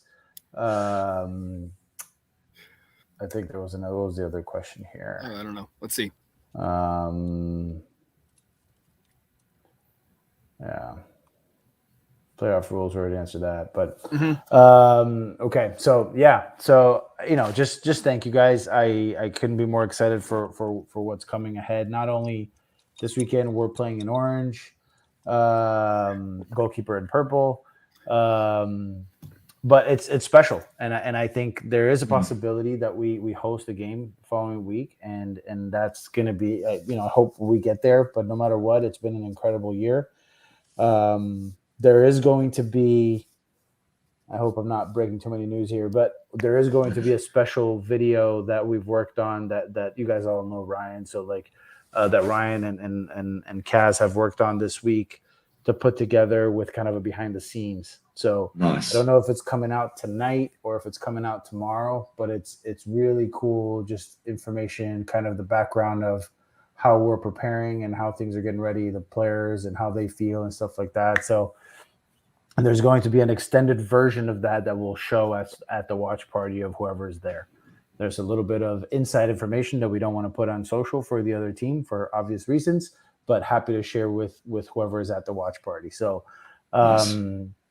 I think there was another. What was the other question here? I don't know. Let's see. Yeah. Playoff rules already answered that, but okay. So yeah. So just thank you guys. I couldn't be more excited for what's coming ahead. Not only this weekend, we're playing in orange, goalkeeper in purple. But it's special, and I think there is a possibility that we host a game following week, and that's going to be I hope we get there. But no matter what, it's been an incredible year. There is going to be, I hope I'm not breaking too many news here, but there is going to be a special video that we've worked on that you guys all know Ryan. So that Ryan and Kaz have worked on this week to put together with kind of a behind the scenes. So nice. I don't know if it's coming out tonight or if it's coming out tomorrow, but it's really cool. Just information, kind of the background of how we're preparing and how things are getting ready, the players and how they feel and stuff like that. So, and there's going to be an extended version of that will show us at the watch party of whoever's there. There's a little bit of inside information that we don't want to put on social for the other team for obvious reasons, but happy to share with whoever is at the watch party. So,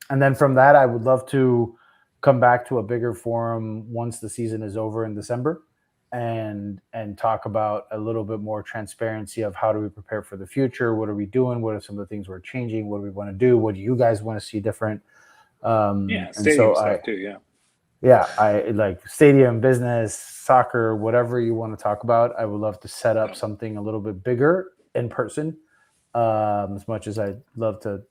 and then from that, I would love to come back to a bigger forum once the season is over in December and talk about a little bit more transparency of how do we prepare for the future? What are we doing? What are some of the things we're changing? What do we want to do? What do you guys want to see different? Stadium stuff too, yeah. Yeah, I like stadium, business, soccer, whatever you want to talk about. I would love to set up something a little bit bigger in person, as much as I'd love to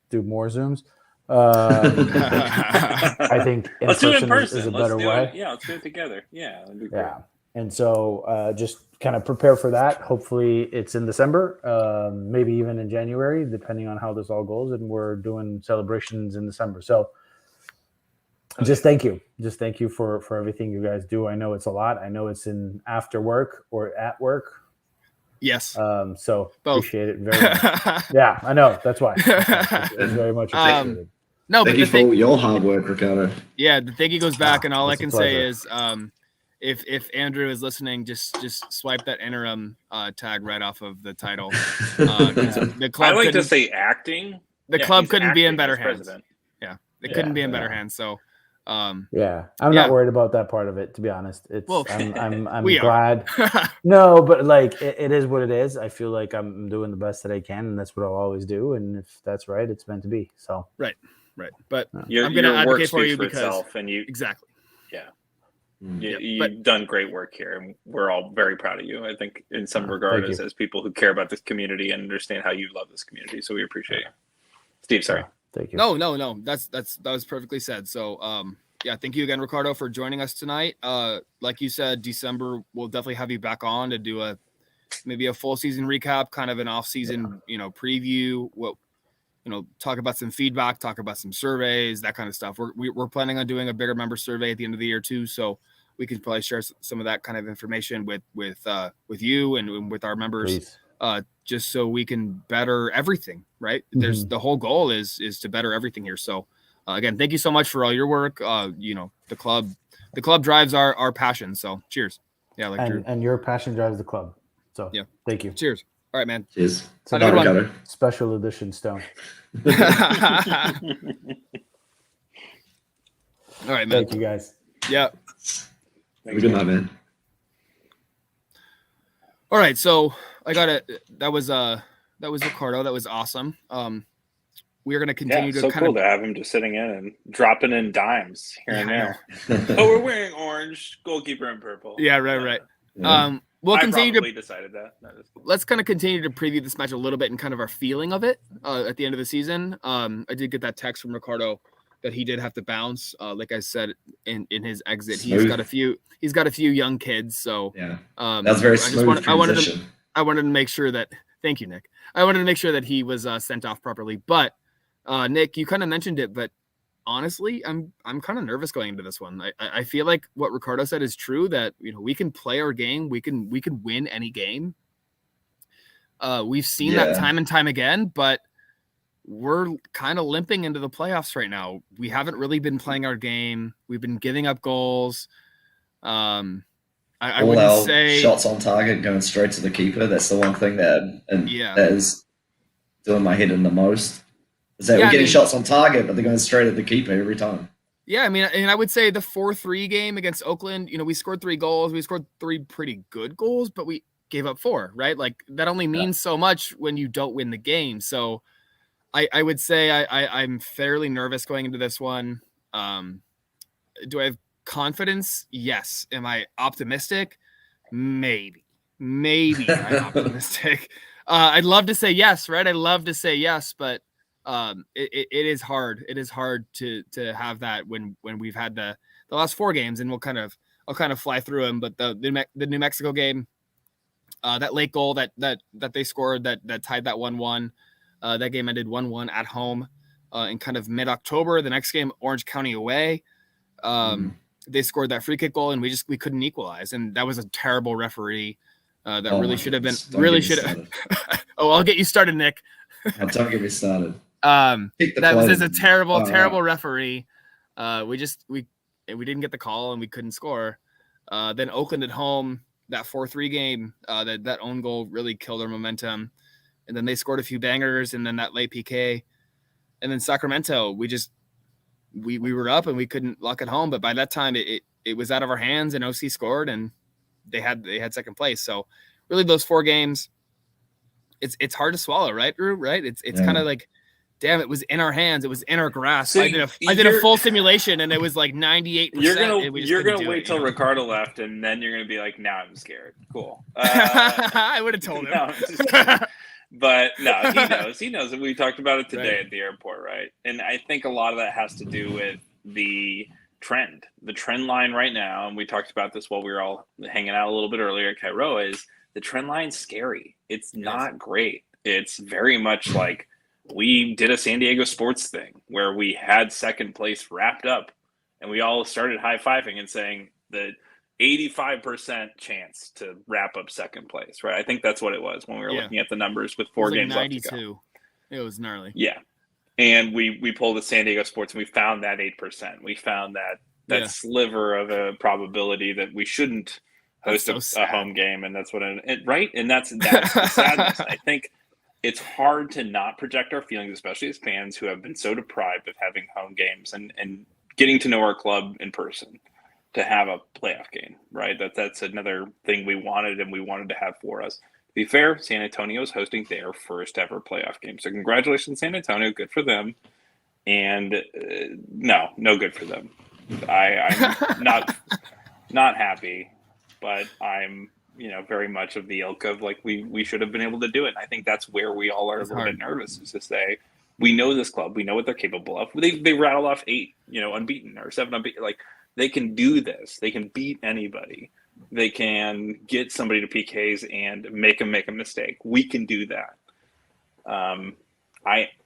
do more Zooms. I think let's do it in person. Is a better way. Let's do it together. Yeah, that'd be great. Yeah. And so just kind of prepare for that. Hopefully it's in December, maybe even in January, depending on how this all goes. And we're doing celebrations in December. So just thank you. Just thank you for everything you guys do. I know it's a lot. I know it's in after work or at work. Yes. So both. Appreciate it very much. Yeah, I know. That's why. It's very much appreciated. No, thank but you for your hard work, Ricardo. Yeah, the thank you goes back, and all I can say is, if Andrew is listening, just swipe that interim tag right off of the title. The club I like to say acting. The club couldn't be in better hands. Yeah, it couldn't be in better hands. So, I'm not worried about that part of it, to be honest. I'm glad. No, but like it is what it is. I feel like I'm doing the best that I can, and that's what I'll always do. And if that's right, it's meant to be. So right. But I'm going to advocate for you because exactly. Yeah. You've done great work here, and we're all very proud of you. I think in some regard as people who care about this community and understand how you love this community. So we appreciate you. Steve, sorry. Thank you. No. That was perfectly said. So Yeah, thank you again, Ricardo, for joining us tonight. Like you said, December, we'll definitely have you back on to do maybe a full season recap, kind of an off season, preview. Talk about some feedback, talk about some surveys, that kind of stuff. We're planning on doing a bigger member survey at the end of the year too, so we can probably share some of that kind of information with you and with our members, just so we can better everything. Right? Mm-hmm. The whole goal is to better everything here. So. Again, thank you so much for all your work. The club drives our passion. So cheers. Yeah, and your passion drives the club. So yeah, thank you. Cheers. All right, man. Cheers. Have a good one. Special edition Stone. All right, man. Thank you guys. Yeah. Good night, man. All right, so I got it. That was Ricardo. That was awesome. We are going to continue to cool to have him just sitting in and dropping in dimes here and there. We're wearing orange, goalkeeper in purple. Yeah, right. Yeah. We'll continue to decided that. Let's kind of continue to preview this match a little bit and kind of our feeling of it at the end of the season. I did get that text from Ricardo that he did have to bounce. Like I said in his exit, smooth. he's got a few young kids. So yeah, that's very smooth. I wanted to make sure that. Thank you, Nick. I wanted to make sure that he was sent off properly, but. Nick, you kind of mentioned it, but honestly, I'm kind of nervous going into this one. I feel like what Ricardo said is true, that we can play our game, we can win any game. We've seen that time and time again, but we're kind of limping into the playoffs right now. We haven't really been playing our game. We've been giving up goals. I wouldn't say shots on target going straight to the keeper. That's the one thing that is doing my head in the most. We're getting shots on target, but they're going straight at the keeper every time. Yeah, I would say the 4-3 game against Oakland, we scored 3 goals. We scored 3 pretty good goals, but we gave up 4, right? Like, that only means so much when you don't win the game. So I would say I'm fairly nervous going into this one. Do I have confidence? Yes. Am I optimistic? Maybe I'm optimistic. I'd love to say yes, right? I'd love to say yes, but it is hard. It is hard to have that when we've had the last 4 games, and I'll kind of fly through them. But the New Mexico game, that late goal that they scored that tied that 1-1, that game ended 1-1 at home, in kind of mid-October. The next game, Orange County away, they scored that free kick goal, and we couldn't equalize, and that was a terrible referee. Really should have been. Oh, I'll get you started, Nick. Don't get me started. That was a terrible referee. We didn't get the call and we couldn't score. Then Oakland at home, that 4-3 game, that own goal really killed our momentum. And then they scored a few bangers, and then that late PK. And then Sacramento, we were up and we couldn't lock it home. But by that time, it was out of our hands, and OC scored, and they had second place. So really, those 4 games, it's hard to swallow, right, Drew? Right? It's kind of like, damn, it was in our hands. It was in our grasp. So I did a full simulation, and it was like 98%. You're gonna wait till Ricardo left, and then you're gonna be like, now I'm scared. Cool. I would have told him. No, but no, he knows that we talked about it today at the airport, right? And I think a lot of that has to do with the trend line right now. And we talked about this while we were all hanging out a little bit earlier at Kairoa. Is the trend line's scary? It's not great. It's very much like, we did a San Diego sports thing where we had second place wrapped up, and we all started high-fiving and saying the 85% chance to wrap up second place, right? I think that's what it was when we were looking at the numbers with 4 games left to go. It was gnarly. Yeah. And we pulled the San Diego sports, and we found that 8%. We found that sliver of a probability that we shouldn't host a home game, and that's what right? And that's the sadness. I think it's hard to not project our feelings, especially as fans who have been so deprived of having home games and getting to know our club in person, to have a playoff game, right? That's another thing we wanted to have for us. To be fair, San Antonio is hosting their first ever playoff game. So congratulations, San Antonio. Good for them. And no good for them. I'm not happy, but I'm very much of the ilk of like we should have been able to do it. And I think that's where we all are a little bit nervous, is to say We know this club. We know what they're capable of. They rattle off 8, unbeaten or 7 unbeaten. Like, they can do this. They can beat anybody. They can get somebody to PKs and make them make a mistake. We can do that.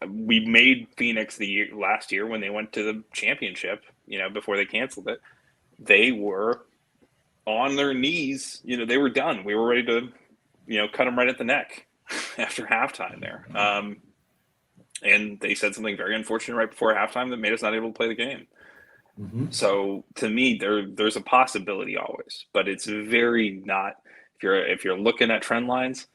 We made Phoenix last year when they went to the championship, before they canceled it. They were on their knees. They were done. We were ready to, cut them right at the neck after halftime there. And they said something very unfortunate right before halftime that made us not able to play the game. Mm-hmm. So to me, there's a possibility always, but it's very not. If you're looking at trend lines,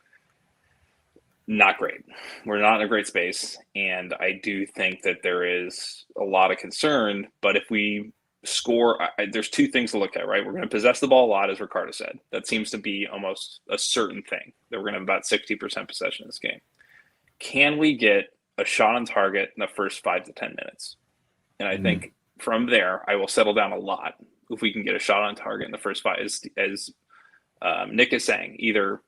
not great. We're not in a great space, and I do think that there is a lot of concern. But if we score, there's 2 things to look at, right? We're going to possess the ball a lot, as Ricardo said. That seems to be almost a certain thing, that we're going to have about 60% possession in this game. Can we get a shot on target in the first 5 to 10 minutes? And I think from there, I will settle down a lot if we can get a shot on target in the first 5, as Nick is saying, either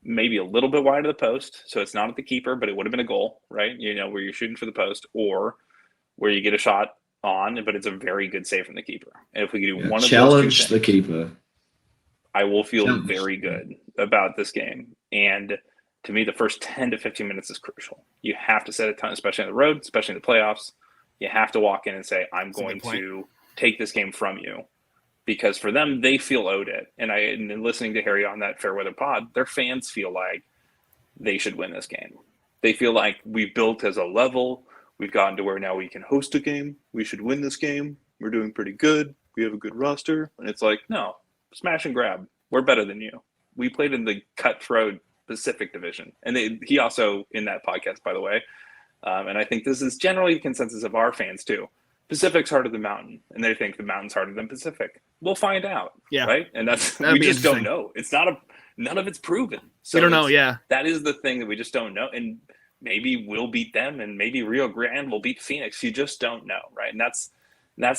maybe a little bit wide of the post, so it's not at the keeper, but it would have been a goal, right? Where you're shooting for the post, or where you get a shot on, but it's a very good save from the keeper. And if we can do one of those 2 challenge things, the keeper, I will feel very good about this game. And to me, the first 10 to 15 minutes is crucial. You have to set a ton, especially on the road, especially in the playoffs. You have to walk in and say, I'm going to take this game from you. Because for them, they feel owed it. And listening to Harry on that Fairweather pod, their fans feel like they should win this game. They feel like we've built as a level. We've gotten to where now we can host a game. We should win this game. We're doing pretty good. We have a good roster. And it's like, no, smash and grab. We're better than you. We played in the cutthroat Pacific Division. And he also, in that podcast, by the way, and I think this is generally the consensus of our fans too, Pacific's harder than Mountain, and they think the Mountain's harder than Pacific. We'll find out, right? And we just don't know. It's not none of it's proven. So we don't know. Yeah, that is the thing that we just don't know. And maybe we'll beat them, and maybe Rio Grande will beat Phoenix. You just don't know, right? And that's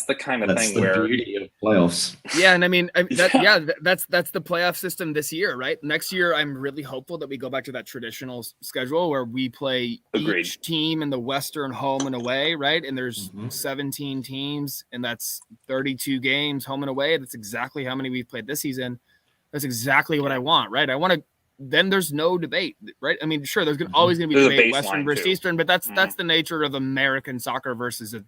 the kind of thing where the beauty of playoffs. Yeah, and I mean, that's the playoff system this year, right? Next year, I'm really hopeful that we go back to that traditional schedule where we play each team in the Western home and away, right? And there's 17 teams, and that's 32 games home and away. That's exactly how many we've played this season. That's exactly what I want, right? I want to. Then there's no debate, right? I mean, sure, there's always going to be debate, Western versus Eastern, but that's the nature of American soccer versus a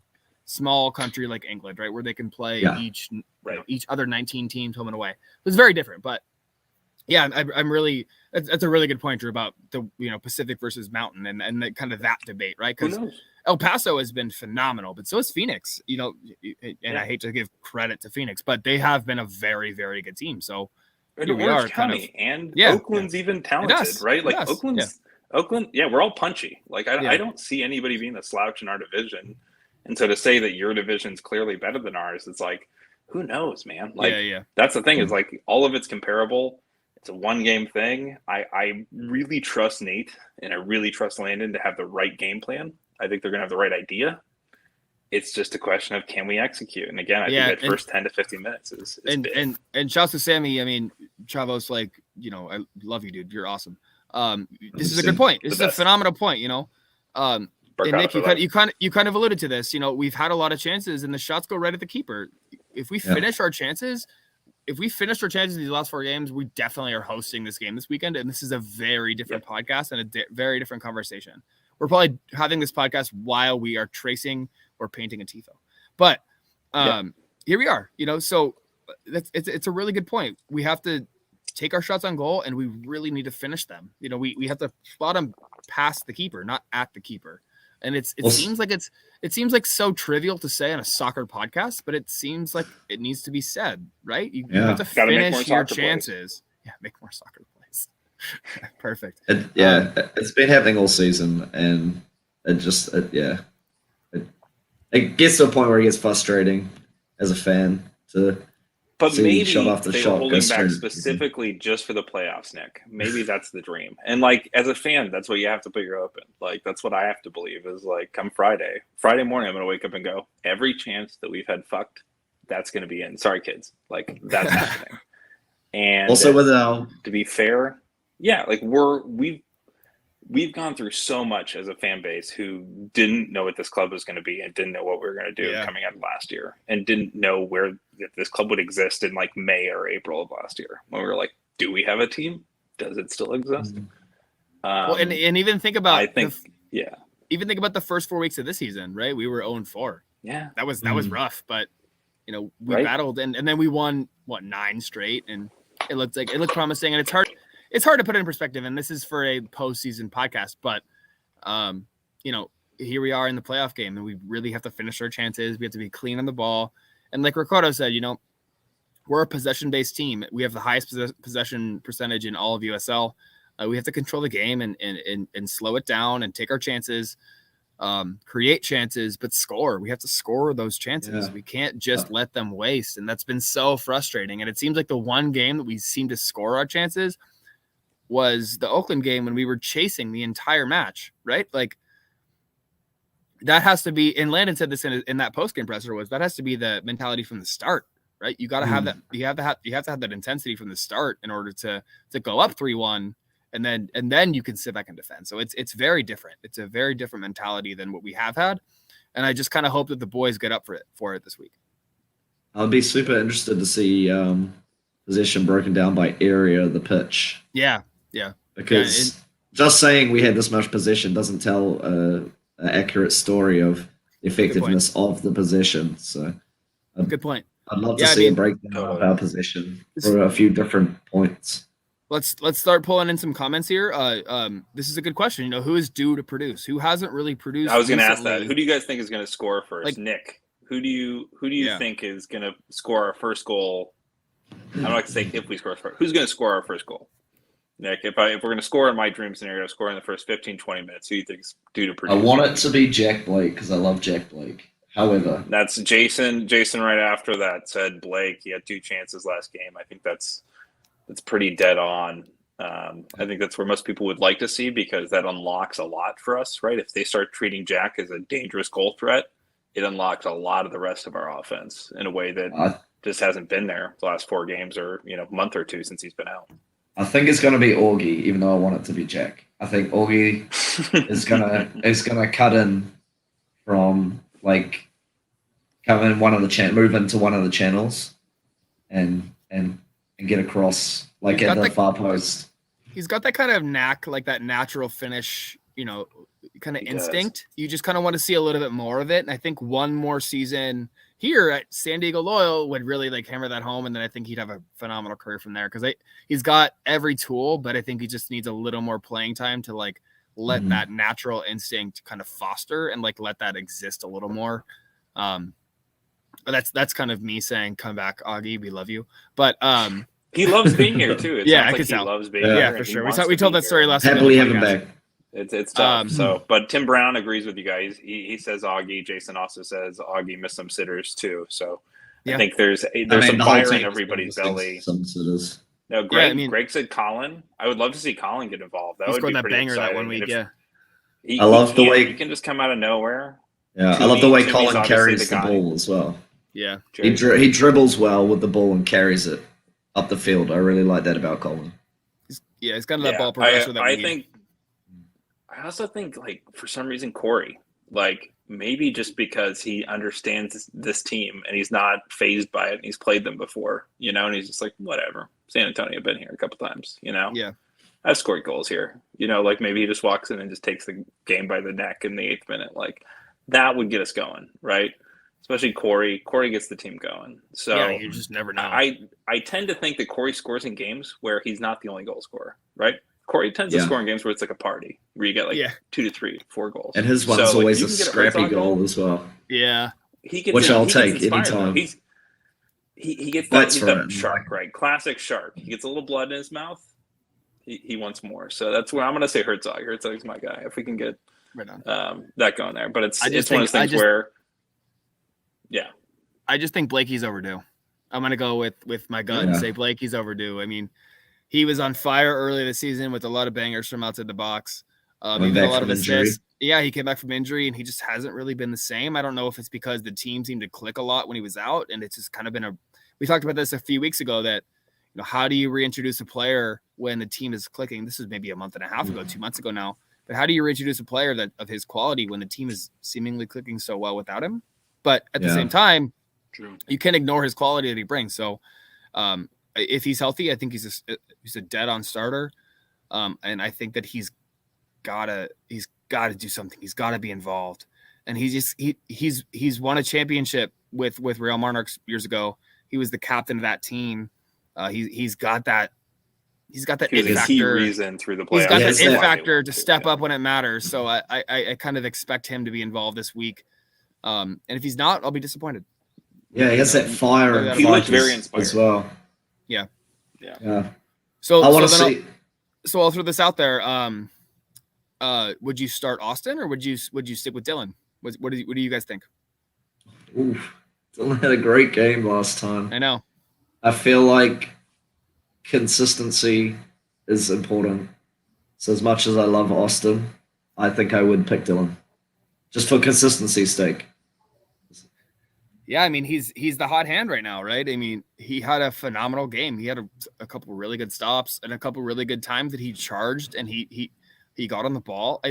small country like England, right, where they can play each other 19 teams home and away. It's very different, but yeah, I'm really that's a really good point, Drew, about the Pacific versus Mountain and the, kind of that debate, right? Because El Paso has been phenomenal, but so is Phoenix. And I hate to give credit to Phoenix, but they have been a very, very good team. So here we are, County, and Oakland's even talented, right? Like Oakland, we're all punchy. Like I don't see anybody being a slouch in our division. And so to say that your division's clearly better than ours, it's like, who knows, man? Like, that's the thing is like all of it's comparable. It's a 1-game thing. I really trust Nate and I really trust Landon to have the right game plan. I think they're going to have the right idea. It's just a question of can we execute? And again, I think that first 10 to 15 minutes is big. And shouts to Sammy. I mean, Chavos, like, I love you, dude. You're awesome. This is a good point. This is a phenomenal point, and Nick, you kind of alluded to this. We've had a lot of chances, and the shots go right at the keeper. If we finish our chances, in these last 4 games, we definitely are hosting this game this weekend. And this is a very different podcast and a very different conversation. We're probably having this podcast while we are tracing or painting a tifo. But here we are. So it's a really good point. We have to take our shots on goal, and we really need to finish them. We have to spot them past the keeper, not at the keeper. And it seems like so trivial to say on a soccer podcast, but it seems like it needs to be said, right? You have to finish your chances. Yeah, make more soccer plays. Perfect. It's been happening all season, and it gets to a point where it gets frustrating as a fan to. But maybe they're holding back specifically just for the playoffs, Nick. Maybe that's the dream. And, like, as a fan, that's what you have to put your hope in. Like, that's what I have to believe is, like, come Friday morning, I'm going to wake up and go, every chance that we've had fucked, that's going to be in. Sorry, kids. Like, that's happening. And also with to be fair, like, we've gone through so much as a fan base who didn't know what this club was going to be and didn't know what we were going to do coming out of last year and didn't know where this club would exist in like May or April of last year when we were like, do we have a team? Does it still exist? Well, and even think about even think about the first 4 weeks of this season, right? We were 0-4. Yeah. That was rough, but we battled and then we won 9 straight, and it looked promising, and it's hard to put it in perspective, and this is for a postseason podcast, but here we are in the playoff game, and we really have to finish our chances. We have to be clean on the ball. And like Ricardo said, we're a possession-based team. We have the highest possession percentage in all of USL. We have to control the game and slow it down and take our chances, create chances, but score. We have to score those chances. Yeah. We can't just let them waste. And that's been so frustrating. And it seems like the one game that we seem to score our chances was the Oakland game when we were chasing the entire match, right? Like that has to be, and Landon said this in that post-game presser, that has to be the mentality from the start, right? You got to have that. You have to have that intensity from the start in order to go up 3-1. And then you can sit back and defend. So it's very different. It's a very different mentality than what we have had. And I just kind of hope that the boys get up for it this week. I'll be super interested to see possession broken down by area of the pitch. Yeah. Because just saying we had this much possession doesn't tell an accurate story of the effectiveness of the possession. So good point. I'd love to see a breakdown of our possession for a few different points. Let's start pulling in some comments here. This is a good question. Who is due to produce? Who hasn't really produced? I was going to ask that. Who do you guys think is going to score first? Like, Nick, who do you think is going to score our first goal? I'm not going to say if we score first. Who's going to score our first goal? Nick, if we're going to score in my dream scenario, score in the first 15, 20 minutes, who do you think is due to produce? I want it to be Jack Blake because I love Jack Blake. However, that's Jason. Jason right after that said Blake. He had 2 chances last game. I think that's pretty dead on. I think that's where most people would like to see because that unlocks a lot for us, right? If they start treating Jack as a dangerous goal threat, it unlocks a lot of the rest of our offense in a way that just hasn't been there the last 4 games or month or 2 since he's been out. I think it's going to be Augie, even though I want it to be Jack. I think Augie is gonna cut in from come in move into one of the channels, and get across at the far post. He's got that kind of knack, like that natural finish, kind of instinct. You just kind of want to see a little bit more of it. And I think one more season here at San Diego Loyal would really hammer that home. And then I think he'd have a phenomenal career from there because he's got every tool, but I think he just needs a little more playing time to let that natural instinct kind of foster and let that exist a little more. That's kind of me saying, come back, Augie, we love you. But he loves being here too. I could tell. He loves being here. Yeah, for sure. We told that story last week. Happily have him back. It's tough. But Tim Brown agrees with you guys. He says Augie. Jason also says Augie missed some sitters too. So I think there's some fire in everybody's belly. Some sitters. No, Greg said Colin. I would love to see Colin get involved. That would be pretty banger exciting. that 1 week. I love the way he can just come out of nowhere. Yeah, I love the way Colin carries the ball as well. Yeah, he dribbles well with the ball and carries it up the field. I really like that about Colin. He's got that ball progressor that we need. I also think for some reason Corey, maybe just because he understands this team and he's not fazed by it and he's played them before, and he's just whatever. San Antonio been here a couple times, Yeah. I've scored goals here. Maybe he just walks in and just takes the game by the neck in the 8th minute. That would get us going, right? Especially Corey. Corey gets the team going. So you just never know. I tend to think that Corey scores in games where he's not the only goal scorer, right? Corey tends to score in games where it's a party, where you get 2 to 3, 4 goals. And his one's always a scrappy goal as well. Yeah. Which I'll take anytime. He gets that. He's that shark, right? Classic shark. He gets a little blood in his mouth. He wants more. So that's where I'm going to say Herzog. Herzog's my guy. If we can get that going there. But it's one of those things where, I just think Blakey's overdue. I'm going to go with my gut and say Blakey's overdue. I mean, he was on fire early this season with a lot of bangers from outside the box. Even a lot of assists. Yeah, he came back from injury and he just hasn't really been the same. I don't know if it's because the team seemed to click a lot when he was out, and it's just kind of been we talked about this a few weeks ago that, how do you reintroduce a player when the team is clicking? This was maybe a month and a half ago, 2 months ago now. But how do you reintroduce a player that of his quality when the team is seemingly clicking so well without him? But at the same time, you can't ignore his quality that he brings. So if he's healthy, I think he's a dead-on starter. And I think that he's gotta do something. He's gotta be involved. And he's won a championship with Real Monarchs years ago. He was the captain of that team. He's got that it factor. Reason through the playoffs. He's got that it factor to step up when it matters. So I kind of expect him to be involved this week. And if he's not, I'll be disappointed. Yeah, he has that fire. He looks very inspired as well. Yeah. So I want to see. So I'll throw this out there. Would you start Austin or would you stick with Dylan? What do you guys think? Oof. Dylan had a great game last time. I know. I feel like consistency is important. So as much as I love Austin, I think I would pick Dylan, just for consistency's sake. Yeah, I mean he's the hot hand right now, right? I mean he had a phenomenal game. He had a couple really good stops and a couple really good times that he charged and he got on the ball.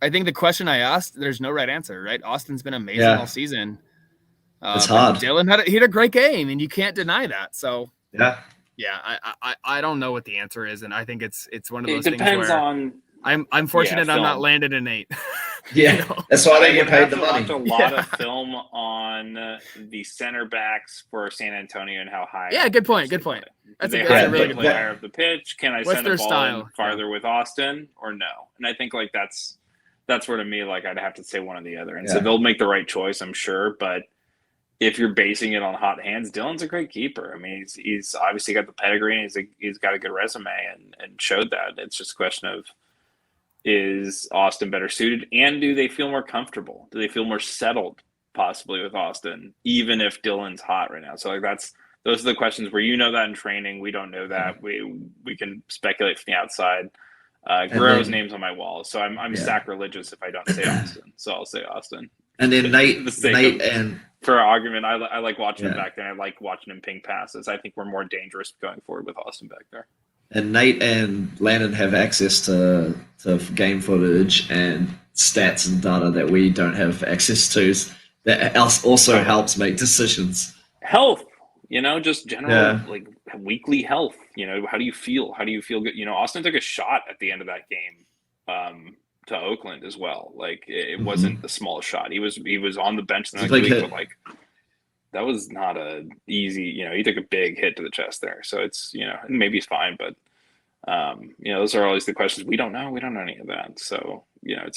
I think the question I asked, there's no right answer, right? Austin's been amazing all season. It's hard. Dylan he had a great game, and you can't deny that. So yeah. I don't know what the answer is, and I think it's one of those things where I'm fortunate I'm not landed in 8. Yeah, that's why they get paid the money. I watched a lot of film on the center backs for San Antonio and how high. Yeah, good point. That's a really good point. Higher of the pitch. Can I send a ball farther with Austin or no? And I think like that's where to me like I'd have to say one or the other. And so they'll make the right choice, I'm sure, but if you're basing it on hot hands, Dylan's a great keeper. I mean, he's obviously got the pedigree and he's got a good resume and showed that. It's just a question of, is Austin better suited, and do they feel more comfortable? Do they feel more settled possibly with Austin, even if Dylan's hot right now? So like those are the questions where that in training. We don't know that. We can speculate from the outside. Guerrero's name's on my wall, so I'm sacrilegious if I don't say Austin. So I'll say Austin. And then Nate and for argument, I like watching him back there. I like watching him ping passes. I think we're more dangerous going forward with Austin back there. And Nate and Landon have access to game footage and stats and data that we don't have access to. That also helps make decisions. Health, just general like weekly health. How do you feel? How do you feel good? Austin took a shot at the end of that game to Oakland as well. Like it wasn't the smallest shot. He was on the bench the next week, but like that was not a easy. He took a big hit to the chest there. So it's maybe he's fine, but those are always the questions we don't know. We don't know any of that. So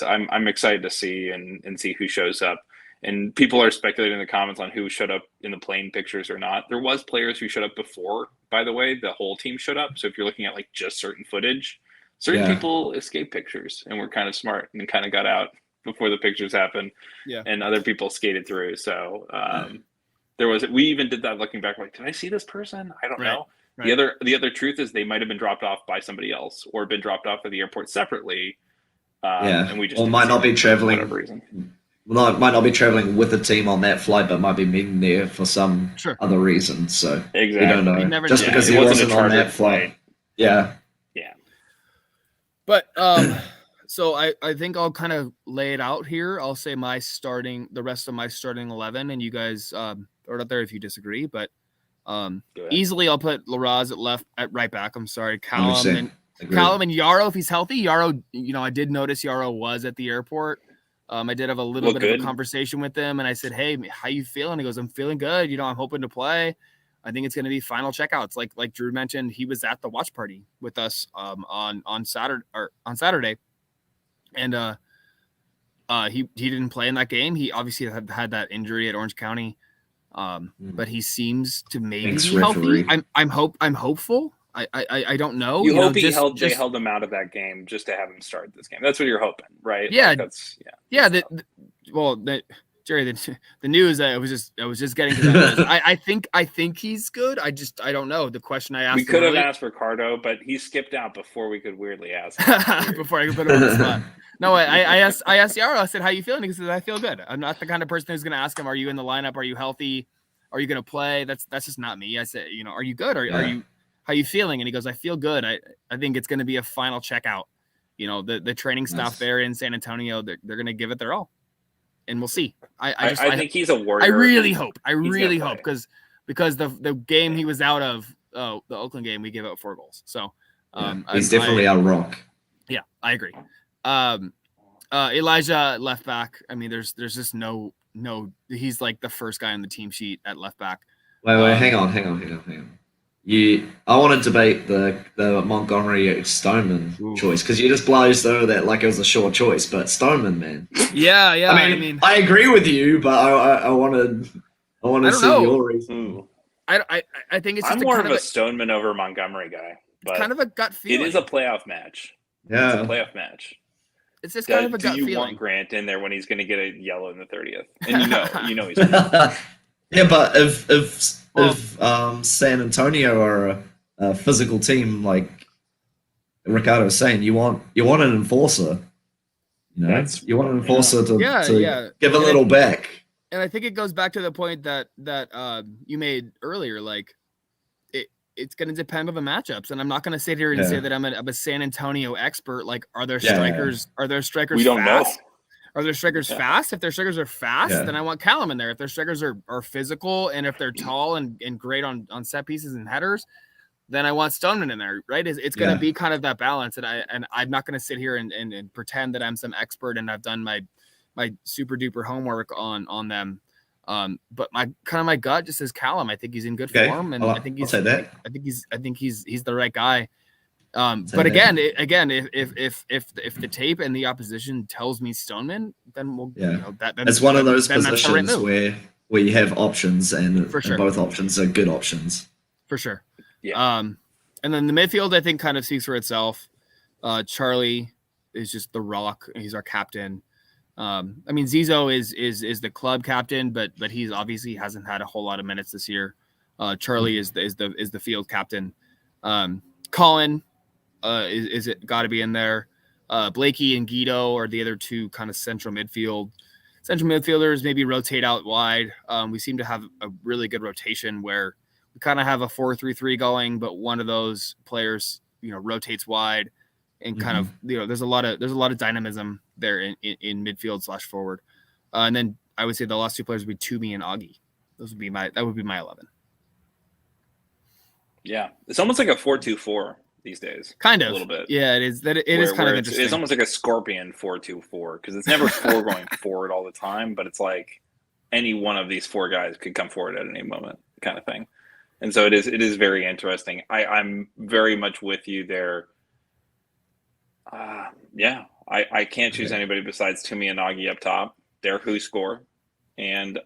I'm excited to see and see who shows up. And people are speculating in the comments on who showed up in the plane pictures or not. There was players who showed up before, by the way. The whole team showed up. So if you're looking at like just certain footage, certain people escaped pictures and were kind of smart and kind of got out before the pictures happened. Yeah. And other people skated through. So we even did that looking back, like, did I see this person? I don't know. Right. The other truth is they might have been dropped off by somebody else or been dropped off at the airport separately. And we just might not be traveling for whatever reason. Well, might not be traveling with the team on that flight, but might be meeting there for some other reason. So we don't know. Just because he wasn't on that flight. Yeah. Yeah. But so I think I'll kind of lay it out here. I'll say the rest of my starting 11, and you guys throw it out there if you disagree. But easily I'll put Larraz at right back. I'm sorry, Callum and Yarrow if he's healthy. Yarrow, I did notice Yarrow was at the airport. I did have a little bit of a conversation with him, and I said, "Hey, how you feeling?" He goes, "I'm feeling good. I'm hoping to play. I think it's going to be final checkouts." Like Drew mentioned, he was at the watch party with us on Saturday, and he didn't play in that game. He obviously had that injury at Orange County, but he seems to maybe be healthy. I'm hopeful. I don't know. You hope they held him out of that game just to have him start this game. That's what you're hoping, right? Yeah, Jerry, the news I was just getting to that. I think he's good. I don't know. The question I asked. We could have asked Ricardo, but he skipped out before we could weirdly ask. Before I could put him on the spot. No, I asked Yarrow. I said, "How you feeling?" He said, "I feel good." I'm not the kind of person who's going to ask him, "Are you in the lineup? Are you healthy? Are you going to play?" That's just not me. I said, "Are you good? Are you? How you feeling?" And he goes, "I feel good. I think it's going to be a final checkout." the training staff there in San Antonio, they're going to give it their all, and we'll see. I think he's a warrior. I really hope because the game he was out of, the Oakland game, we gave out 4 goals. So he's definitely our rock. Yeah, I agree. Elijah left back. I mean, there's just no. He's like the first guy on the team sheet at left back. Wait, hang on. I want to debate the Montgomery Stoneman choice because you just blazed over that like it was a short choice, but Stoneman, man. Yeah. I mean, I agree with you, but I want to see your reason. I think it's just I'm more of a Stoneman over Montgomery guy, but kind of a gut feeling. It is a playoff match. Yeah, it's a playoff match. It's just kind of a gut feeling. Do you want Grant in there when he's going to get a yellow in the 30th? And you know he's gonna. Yeah, but if San Antonio are a physical team like Ricardo was saying, you want an enforcer. You want an enforcer to give a little back. And I think it goes back to the point that you made earlier. Like it's going to depend on the matchups, and I'm not going to sit here and say that I'm a San Antonio expert. Like, are there strikers? Are there strikers? We don't fast? know. Are their strikers fast? If their strikers are fast, then I want Callum in there. If their strikers are physical and if they're tall and great on set pieces and headers, then I want Stoneman in there, right? It's going to be kind of that balance. And I'm not going to sit here and pretend that I'm some expert and I've done my super duper homework on them. But my gut just says Callum. I think he's in good form, and I think he's the right guy. But again, if the tape and the opposition tells me Stoneman, then we'll it's one of those positions where you have options and both options are good options for sure. Yeah. And then the midfield I think kind of speaks for itself. Charlie is just the rock. He's our captain. I mean Zizo is the club captain, but he's obviously hasn't had a whole lot of minutes this year. Charlie is the field captain. Colin. Is it got to be in there? Blakey and Guido are the other two kind of central midfielders. Maybe rotate out wide. We seem to have a really good rotation where we kind of have a 4-3-3 going, but one of those players, rotates wide, and kind of there's a lot of dynamism there in midfield / forward. And then I would say the last two players would be Toomey and Augie. That would be my 11. Yeah, it's almost like a 4-2-4. These days, kind of a little bit. Yeah, it is. It is kind of interesting. It's almost like a scorpion 4-2-4 because it's never 4 going forward all the time, but it's like any one of these 4 guys could come forward at any moment, kind of thing. And so it is very interesting. I'm very much with you there. I can't choose anybody besides Toomey and Augie up top. They're who score, and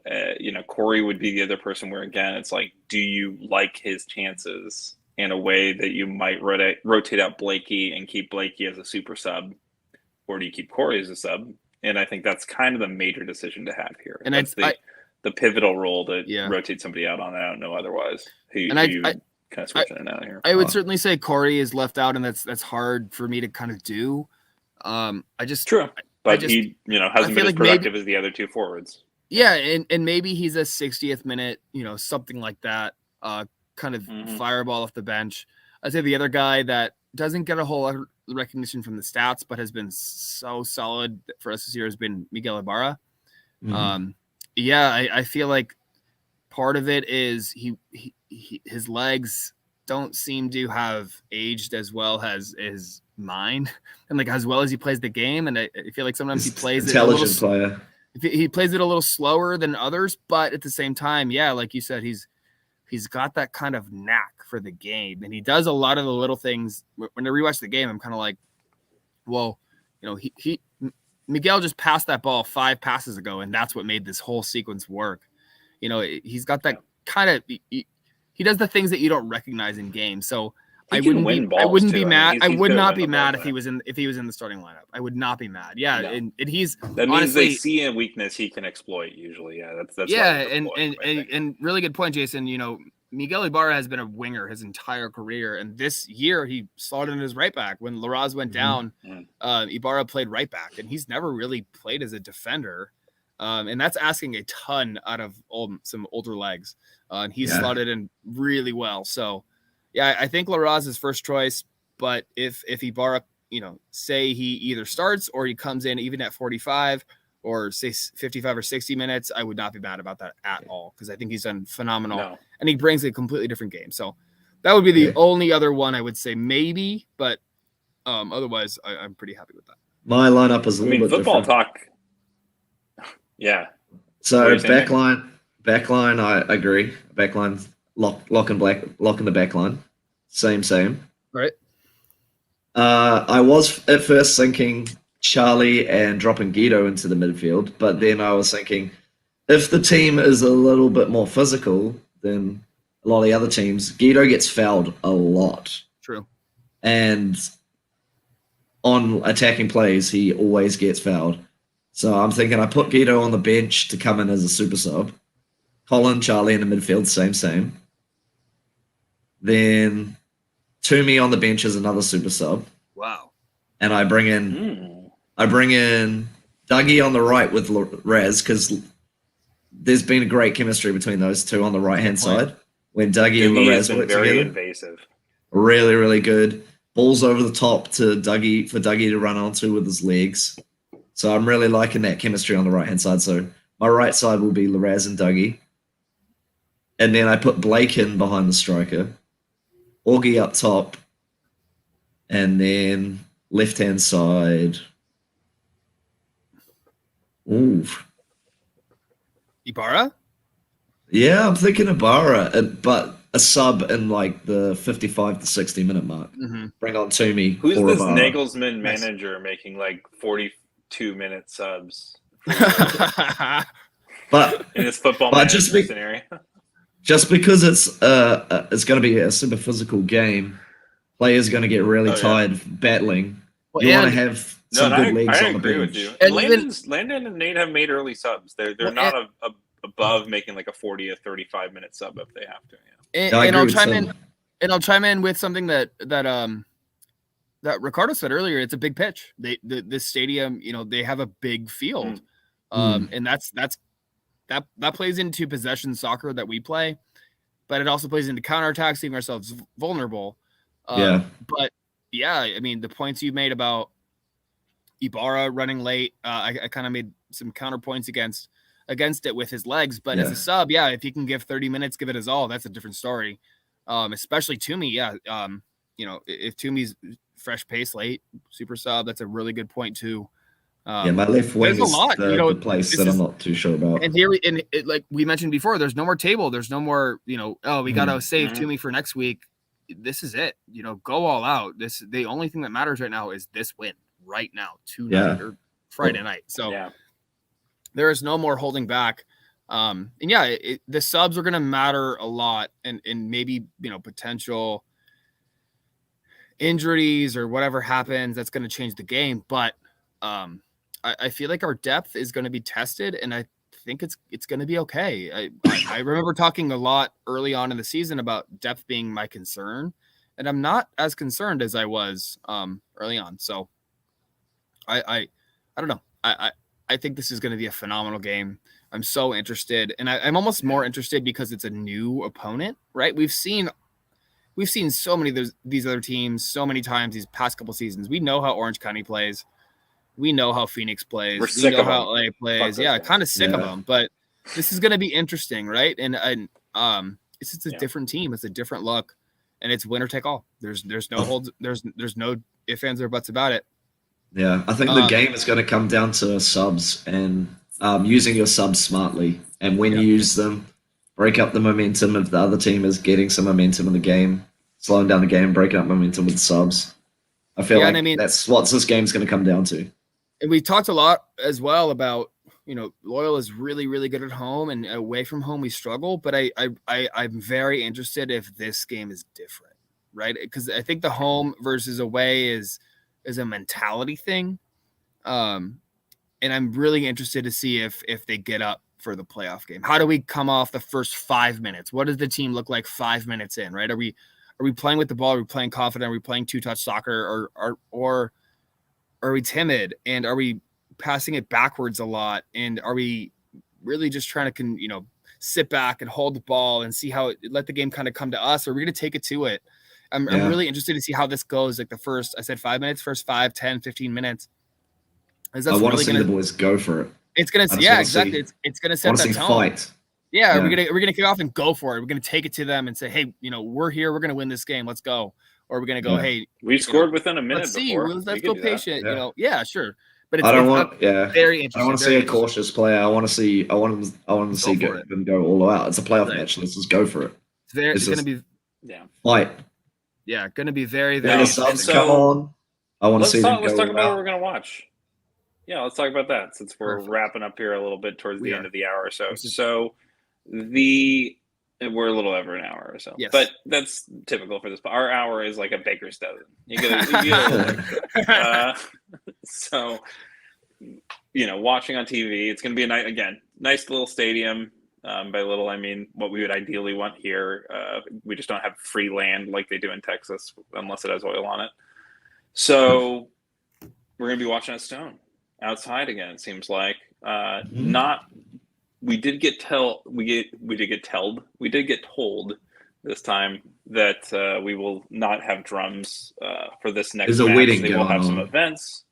Corey would be the other person where again it's like, do you like his chances? In a way that you might rotate out Blakey and keep Blakey as a super sub, or do you keep Corey as a sub? And I think that's kind of the major decision to have here. And that's the pivotal role to rotate somebody out on. I don't know otherwise. Who kind of switching it out here. I would certainly say Corey is left out, and that's hard for me to kind of do. True, but he hasn't been as productive as the other 2 forwards. Yeah, and maybe he's a 60th minute, something like that. Kind of fireball off the bench. I'd say the other guy that doesn't get a whole lot of recognition from the stats, but has been so solid for us this year has been Miguel Ibarra. I feel like part of it is his legs don't seem to have aged as well as his mind and like as well as he plays the game. And I feel like sometimes he plays intelligent player. He plays it a little slower than others, but at the same time, like you said, he's got that kind of knack for the game, and he does a lot of the little things. When I rewatch the game, I'm kind of like, well, Miguel just passed that ball 5 passes ago, and that's what made this whole sequence work. He's got that kind of he does the things that you don't recognize in games. So I wouldn't be mad. I would not be mad if he was in the starting lineup. I would not be mad. Yeah, no. and he's that means honestly, they see a weakness he can exploit usually. Yeah, that's and really good point, Jason. Miguel Ibarra has been a winger his entire career, and this year he slotted in his right back. When Larraz went down, Ibarra played right back, and he's never really played as a defender, and that's asking a ton out of some older legs. And he's slotted in really well. So. Yeah, I think Larraz is first choice, but if Ibarra, say he either starts or he comes in even at 45 or say 55 or 60 minutes, I would not be mad about that at all, because I think he's done phenomenal and he brings a completely different game. So that would be the only other one I would say maybe, but otherwise I'm pretty happy with that. My lineup is a little bit football different. Talk. Yeah. So backline, I agree. Backline, lock in the backline. Same. Right. I was at first thinking Charlie and dropping Guido into the midfield, but then I was thinking if the team is a little bit more physical than a lot of the other teams, Guido gets fouled a lot. True. And on attacking plays, he always gets fouled. So I'm thinking I put Guido on the bench to come in as a super sub. Colin, Charlie in the midfield, same. Then Toomey on the bench as another super sub. Wow. And I bring in Dougie on the right with Raz, because there's been a great chemistry between those two on the right-hand side. When Dougie and Raz work very together. Invasive. Really, really good. Balls over the top to Dougie, for Dougie to run onto with his legs. So I'm really liking that chemistry on the right-hand side. So my right side will be Raz and Dougie. And then I put Blake in behind the striker. Augie up top. And then left-hand side. Ooh. Ibarra? Yeah, I'm thinking Ibarra, but a sub in like the 55 to 60 minute mark. Mm-hmm. Bring on Toomey. Who's this Ibarra. Nagelsmann manager making like 42-minute subs? But in his football management scenario. Just because it's going to be a super physical game, players are going to get really tired battling. You want to have some good legs on the bench. With you. And Landon and Nate have made early subs. They're not above making like a 40 or 35-minute sub if they have to. Yeah. And I'll chime in with something that Ricardo said earlier. It's a big pitch. This stadium, they have a big field, and that plays into possession soccer that we play, but it also plays into counterattacks, leaving ourselves vulnerable. But yeah, I mean, the points you made about Ibarra running late, I kind of made some counterpoints against it with his legs, but as a sub, if he can give 30 minutes, give it his all, that's a different story. Especially Toomey, if Toomey's fresh pace late, super sub, that's a really good point too. My left wing is the place that I'm not too sure about. And here, like we mentioned before, there's no more table. There's no more, we got to save Toomey for next week. This is it. Go all out. The only thing that matters right now is this win right now, tonight or Friday night. So there is no more holding back. The subs are going to matter a lot, and maybe potential injuries or whatever happens that's going to change the game. But I feel like our depth is going to be tested, and I think it's going to be okay. I remember talking a lot early on in the season about depth being my concern, and I'm not as concerned as I was early on. So I don't know. I think this is going to be a phenomenal game. I'm so interested, and I'm almost more interested because it's a new opponent, right? We've seen so many of these other teams so many times these past couple seasons. We know how Orange County plays. We know how Phoenix plays. We know how LA plays. Kind of sick of them. But this is going to be interesting, right? And it's just a different team. It's a different look, and it's winner take all. There's no holds. There's no ifs, ands, or buts about it. Yeah, I think the game is going to come down to subs and using your subs smartly. And when you use them, break up the momentum if the other team is getting some momentum in the game, slowing down the game, breaking up momentum with subs. I feel like that's what this game's going to come down to. And we talked a lot as well about, Loyal is really, really good at home, and away from home we struggle. But I'm very interested if this game is different, right? Because I think the home versus away is a mentality thing. And I'm really interested to see if they get up for the playoff game. How do we come off the first 5 minutes? What does the team look like 5 minutes in, right? Are we playing with the ball? Are we playing confident? Are we playing two-touch soccer? Or are we timid? And are we passing it backwards a lot? And are we really just trying to, sit back and hold the ball and see how let the game kind of come to us? Or are we going to take it to it I'm really interested to see how this goes. Like the first, I said 5 minutes, first 5, 10, 15 minutes. I want to see the boys go for it. It's gonna, exactly. It's gonna set that tone. Fight. Yeah, we're gonna kick off and go for it. We're gonna take it to them and say, hey, we're here. We're gonna win this game. Let's go. Or we're gonna go, hey, we scored within a minute. Let's see. Before. Let's go patient. Sure. But I don't want. Very interesting. I want to see a cautious player. I want to see them go all out. It's a playoff match. Let's just go for it. It's gonna be fight. Yeah, gonna be very, very. Come on. I want to see. Let's talk about what we're gonna watch. Yeah, let's talk about that since we're wrapping up here a little bit towards the end of the hour or so. So we're a little over an hour or so. Yes. But that's typical for this. Our hour is like a baker's dozen. You get a little extra. So, watching on TV, it's going to be nice little stadium. By little, I mean what we would ideally want here. We just don't have free land like they do in Texas unless it has oil on it. So we're going to be watching at Stone. Outside again, it seems like we did get told this time that we will not have drums for this next match. Wedding they will have some events,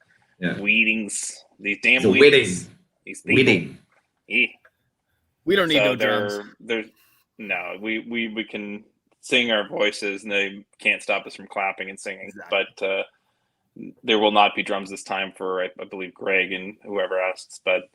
weedings, these damn weddings. Wedding. We don't need no drums. We can sing our voices and they can't stop us from clapping and singing. Exactly. But there will not be drums this time for, I believe, Greg and whoever asks, but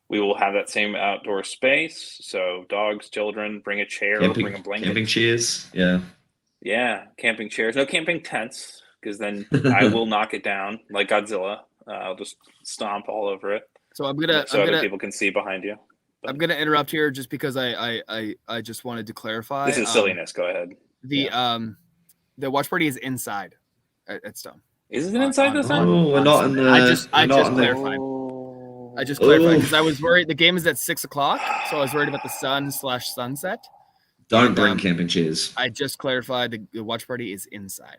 we will have that same outdoor space. So dogs, children, bring a chair, bring a blanket. Camping chairs, Yeah, camping chairs. No camping tents, because then I will knock it down like Godzilla. I'll just stomp all over it. So other people can see behind you. But I'm gonna interrupt here just because I just wanted to clarify. This is silliness. Go ahead. The watch party is inside at Stone. Is it inside this time? Oh, we're not in the. I just clarified. I just clarified because I was worried. The game is at 6:00, so I was worried about the sun/sunset. Don't bring camping chairs. I just clarified the watch party is inside.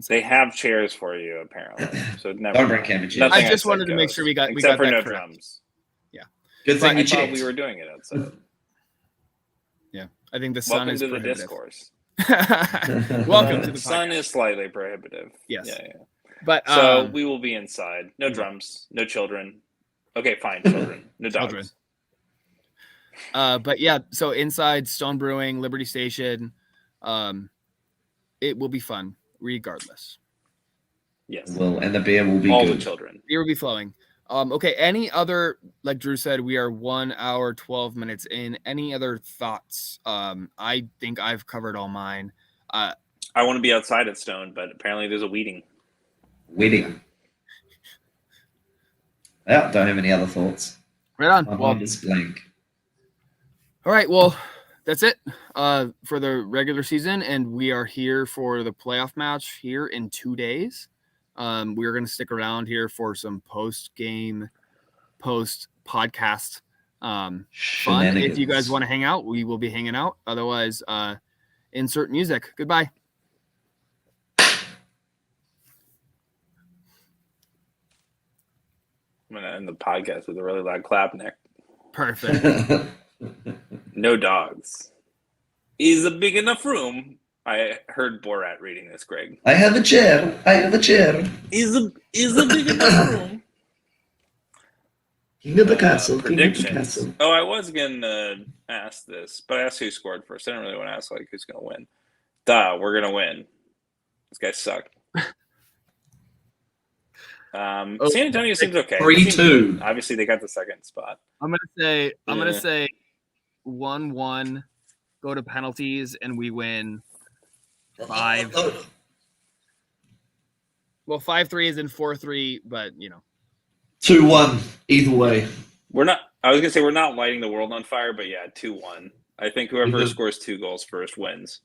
They have chairs for you apparently. So don't bring camping chairs. I just wanted to make sure we got except for that no correct. Drums. Yeah. Good thing I thought we were doing it outside. Yeah, I think the sun is prohibitive. The discourse. Welcome to the sun is slightly prohibitive. Yes. Yeah. But so we will be inside. No drums. No children. Okay, fine. Children. No dogs. But yeah, so inside Stone Brewing, Liberty Station, it will be fun regardless. Yes. Well, and the beer will be all good. The children. Beer will be flowing. Okay. Any other, like Drew said, we are 1 hour, 12 minutes in. Any other thoughts? I think I've covered all mine. I want to be outside at Stone, but apparently there's a wedding. Yeah, don't have any other thoughts. Right on. My mind is blank. All right. Well, that's it for the regular season, and we are here for the playoff match here in 2 days. We're going to stick around here for some post-game, post-podcast fun. If you guys want to hang out, we will be hanging out. Otherwise, insert music. Goodbye. I'm going to end the podcast with a really loud clap, Nick. Perfect. No dogs. Is a big enough room. I heard Borat reading this, Greg. I have a chair. Is a big enough room. King of the castle. Predictions. Oh, I was going to ask this, but I asked who scored first. I didn't really want to ask who's going to win. We're going to win. This guy sucked. San Antonio seems okay. 3-2. Obviously, they got the second spot. I'm gonna say 1-1. Go to penalties, and we win 5. Well, 5-3 is in 4-3, but 2-1. Either way, we're not. I was gonna say we're not lighting the world on fire, but yeah, 2-1. I think whoever scores 2 goals first wins.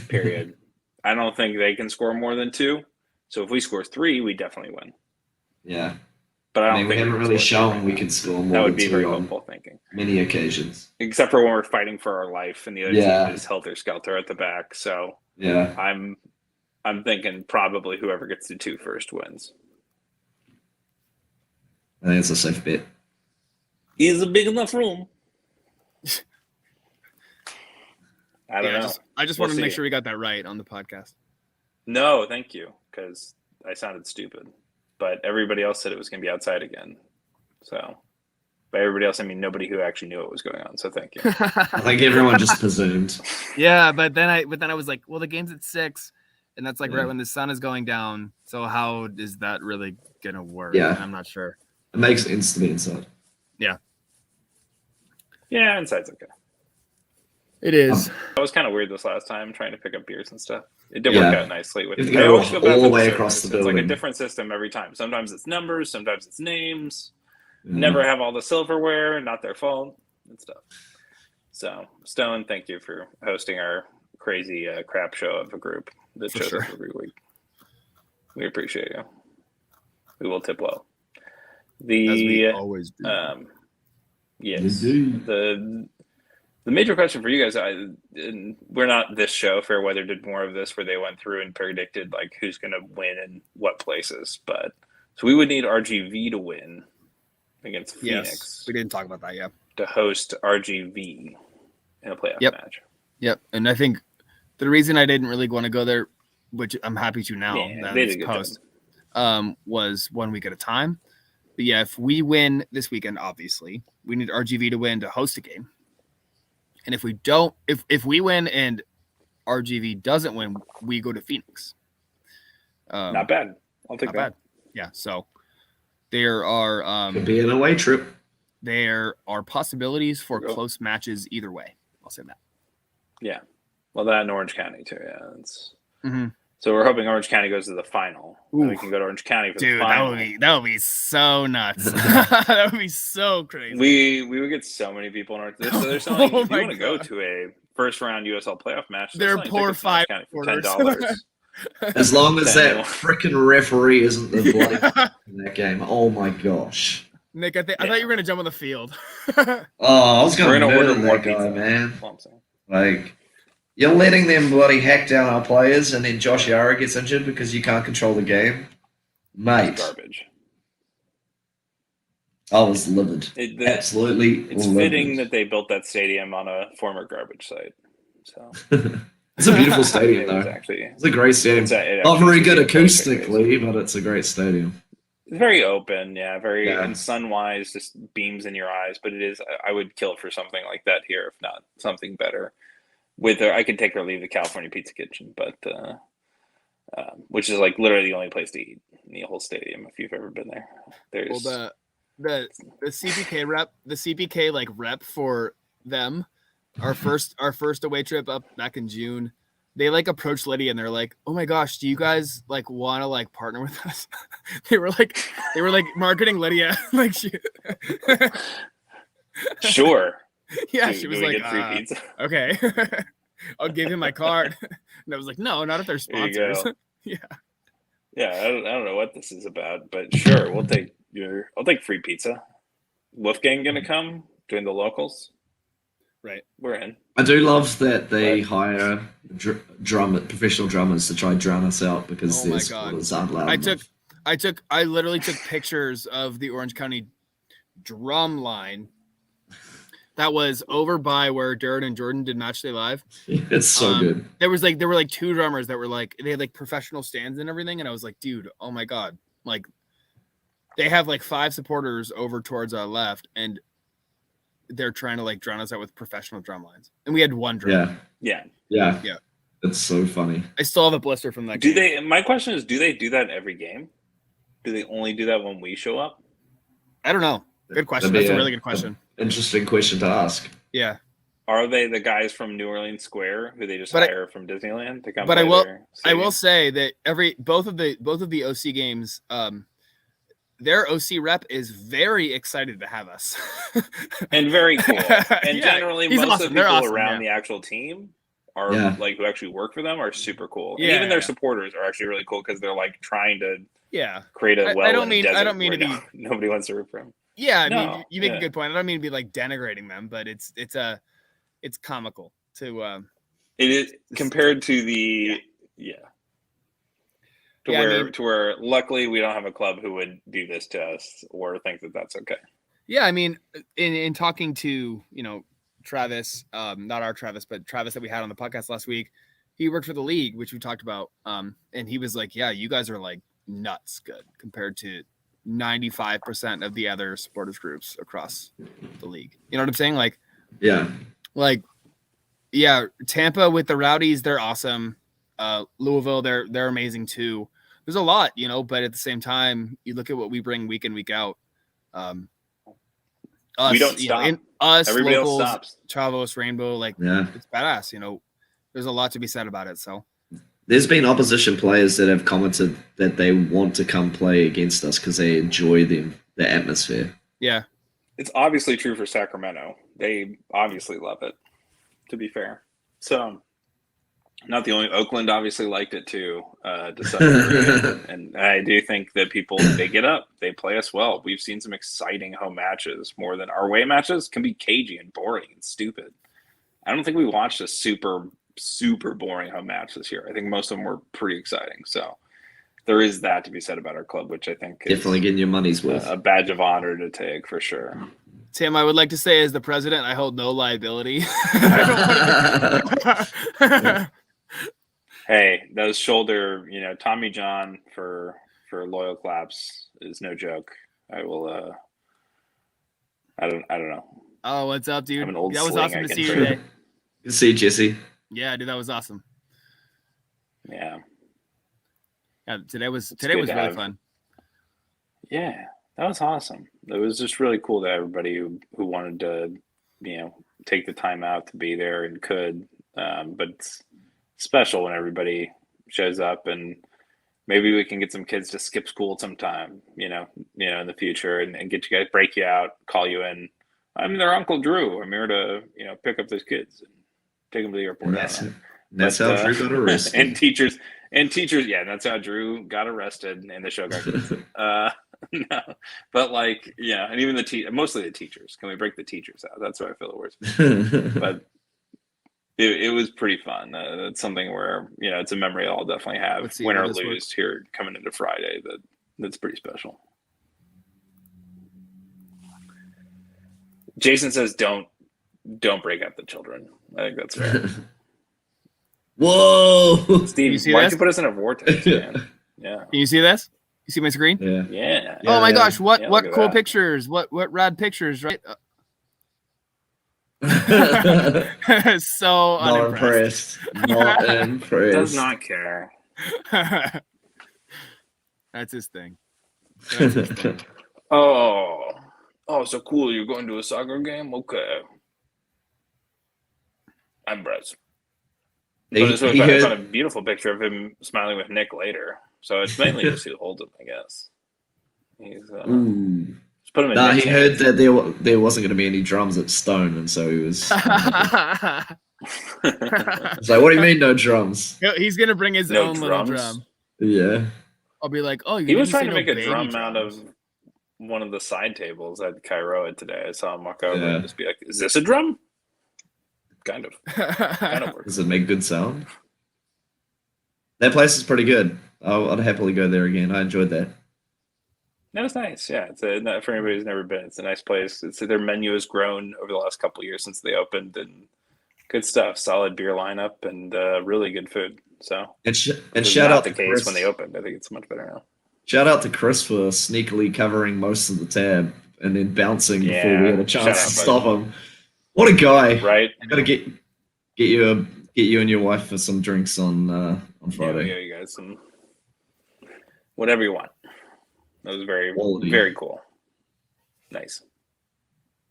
Period. I don't think they can score more than 2. So if we score 3, we definitely win. Yeah. But I don't think we haven't really shown we can score more. That would be very hopeful thinking. Many occasions. Except for when we're fighting for our life and the other team is helter-skelter at the back. So yeah, I'm thinking probably whoever gets to 2 first wins. I think it's a safe bet. Is a big enough room. I don't know. I just wanted to make sure we got that right on the podcast. No, thank you, because I sounded stupid. But everybody else said it was going to be outside again. So, by everybody else, I mean nobody who actually knew what was going on. So thank you. I think everyone just presumed. Yeah, but then I was like, well, the game's at 6, and that's like right when the sun is going down. So how is that really gonna work? Yeah, I'm not sure. It makes sense to be inside. Yeah. Yeah, inside's okay. It is. That was kind of weird this last time, trying to pick up beers and stuff. It did work out nicely. With you go all the way across the building. It's like a different system every time. Sometimes it's numbers, sometimes it's names. Never have all the silverware, not their fault and stuff. So, Stone, thank you for hosting our crazy crap show of a group that shows up every week. We appreciate you. We will tip well. As we always do. Yes. The major question for you guys, we're not this show. Fairweather did more of this where they went through and predicted like who's going to win in what places. But so we would need RGV to win against Phoenix. Yes, we didn't talk about that yet. To host RGV in a playoff match. Yep, and I think the reason I didn't really want to go there, which I'm happy to now, that it's post, was 1 week at a time. But yeah, if we win this weekend, obviously, we need RGV to win to host a game. And if we don't, if we win and RGV doesn't win, we go to Phoenix. Not bad. I'll take that. Bad. Yeah. So there are could be an away trip. There are possibilities for close matches either way. I'll say that. Yeah. Well, that in Orange County too. Yeah. So we're hoping Orange County goes to the final. We can go to Orange County for the final. That would be so nuts. That would be so crazy. We would get so many people in our. So they're selling. If you want to go to a first round USL playoff match, they're poor $5 for $10. As long as that freaking referee isn't the bloody in that game. Oh my gosh. Nick, I thought you were gonna jump on the field. I was gonna murder that guy, man. Like. You're letting them bloody hack down our players, and then Josh Yara gets injured because you can't control the game, mate. It's garbage. I was livid. Absolutely. It's livid. Fitting that they built that stadium on a former garbage site. So it's a beautiful stadium, though. It's a great stadium. Not very good acoustically, but it's a great stadium. It's very open, and sun-wise, just beams in your eyes. But it is. I would kill for something like that here, if not something better. I could take or leave the California Pizza Kitchen, but which is like literally the only place to eat in the whole stadium. If you've ever been there, there's the CPK rep, like rep for them. Our first away trip up back in June, they like approached Lydia and they're like, "Oh my gosh, do you guys like want to like partner with us?" they were like marketing Lydia like she. Sure. Yeah, she was like, get free pizza? Okay, I'll give him my card. And I was like, no, not if they're sponsors. Yeah. I don't know what this is about, but sure, I'll take free pizza. Wolfgang gonna come join the locals, right? We're in. I do love that they hire professional drummers to try and drown us out because their supporters aren't loud. I literally took pictures of the Orange County drum line. That was over by where Darren and Jordan did Matchday Live. It's so good. There were like 2 drummers that were like, they had like professional stands and everything. And I was like, dude, oh my God. Like they have like 5 supporters over towards our left and they're trying to like drown us out with professional drum lines. And we had 1 drum. Yeah. It's so funny. I still have a blister from that game. My question is, do they do that every game? Do they only do that when we show up? I don't know. Good question. That's a really good question. Interesting question to ask. Yeah. Are they the guys from New Orleans Square who they just hire from Disneyland to come? But I will say that both of the OC games, their OC rep is very excited to have us. And very cool. And generally most of the people around the actual team are like who actually work for them are super cool. And even their supporters are actually really cool because they're like trying to create a well. I don't mean to be nobody wants to root for them. Yeah, I mean, you make a good point. I don't mean to be like denigrating them, but it's comical to. It is compared to the to where luckily we don't have a club who would do this to us or think that that's okay. Yeah, I mean, in talking to Travis, not our Travis, but Travis that we had on the podcast last week, he worked for the league, which we talked about. And he was like, yeah, you guys are like nuts good compared to 95% of the other supporters groups across the league. You know what I'm saying? Like, yeah, Tampa with the Rowdies, they're awesome. Louisville, they're amazing too. There's a lot, but at the same time, you look at what we bring week in, week out. We don't stop. Everybody locals, else stops. Chavos, Rainbow, it's badass. There's a lot to be said about it. So there's been opposition players that have commented that they want to come play against us because they enjoy the atmosphere. Yeah, it's obviously true for Sacramento. They obviously love it. To be fair, so not the only. Oakland obviously liked it too. To some degree, and I do think that people they get up, they play us well. We've seen some exciting home matches more than our away matches can be cagey and boring and stupid. I don't think we watched a super boring home match this year. I think most of them were pretty exciting. So there is that to be said about our club, which I think definitely getting your money's worth. A badge of honor to take for sure. Tim, I would like to say as the president, I hold no liability. Hey, those shoulder, Tommy John for loyal claps is no joke. I will. I don't know. Oh, what's up, dude? That was awesome to see you today. Good to see you, Jesse. Yeah, dude, that was awesome. Yeah. Yeah, today was really fun. Yeah, that was awesome. It was just really cool to everybody who wanted to, take the time out to be there and could. But it's special when everybody shows up, and maybe we can get some kids to skip school sometime, in the future and get you guys, break you out, call you in. I'm their Uncle Drew. I'm here to, pick up those kids and take them to the airport. That's how Drew got arrested. And teachers, yeah, and that's how Drew got arrested and the show got canceled. No, but and even mostly the teachers. Can we break the teachers out? That's what I feel the worst. But it was pretty fun. It's something where it's a memory I'll definitely have, win or lose, here coming into Friday. That's pretty special. Jason says, "Don't break up the children." I think that's fair. Whoa, Steve, why'd you put us in a vortex, man? Yeah. Can you see this? You see my screen? Yeah. Oh my gosh! What cool pictures? What rad pictures? Right? So not impressed. Not impressed. Does not care. That's his thing. Oh, so cool. You're going to a soccer game? Okay. I'm impressed. I found a beautiful picture of him smiling with Nick later. So it's mainly just who holds him, I guess. He's just put him in. He heard that there wasn't going to be any drums at Stone, and so he was. So what do you mean, no drums? He's going to bring his own little drum. Yeah. I'll be like, oh, he was trying to make a drum out of one of the side tables at Kairoa today. I saw him walk over and just be like, "Is this a drum?" Kind of works. Does it make good sound? That place is pretty good. I'd happily go there again. I enjoyed that. That was nice. Yeah, it's for anybody who's never been. It's a nice place. Their menu has grown over the last couple of years since they opened, and good stuff. Solid beer lineup and really good food. So and shout out to the case Chris. When they opened. I think it's much better now. Shout out to Chris for sneakily covering most of the tab and then bouncing before we had a chance to stop him. What a guy! Right? I gotta get you and your wife for some drinks on Friday. Yeah, you guys some whatever you want. That was very very cool. Nice.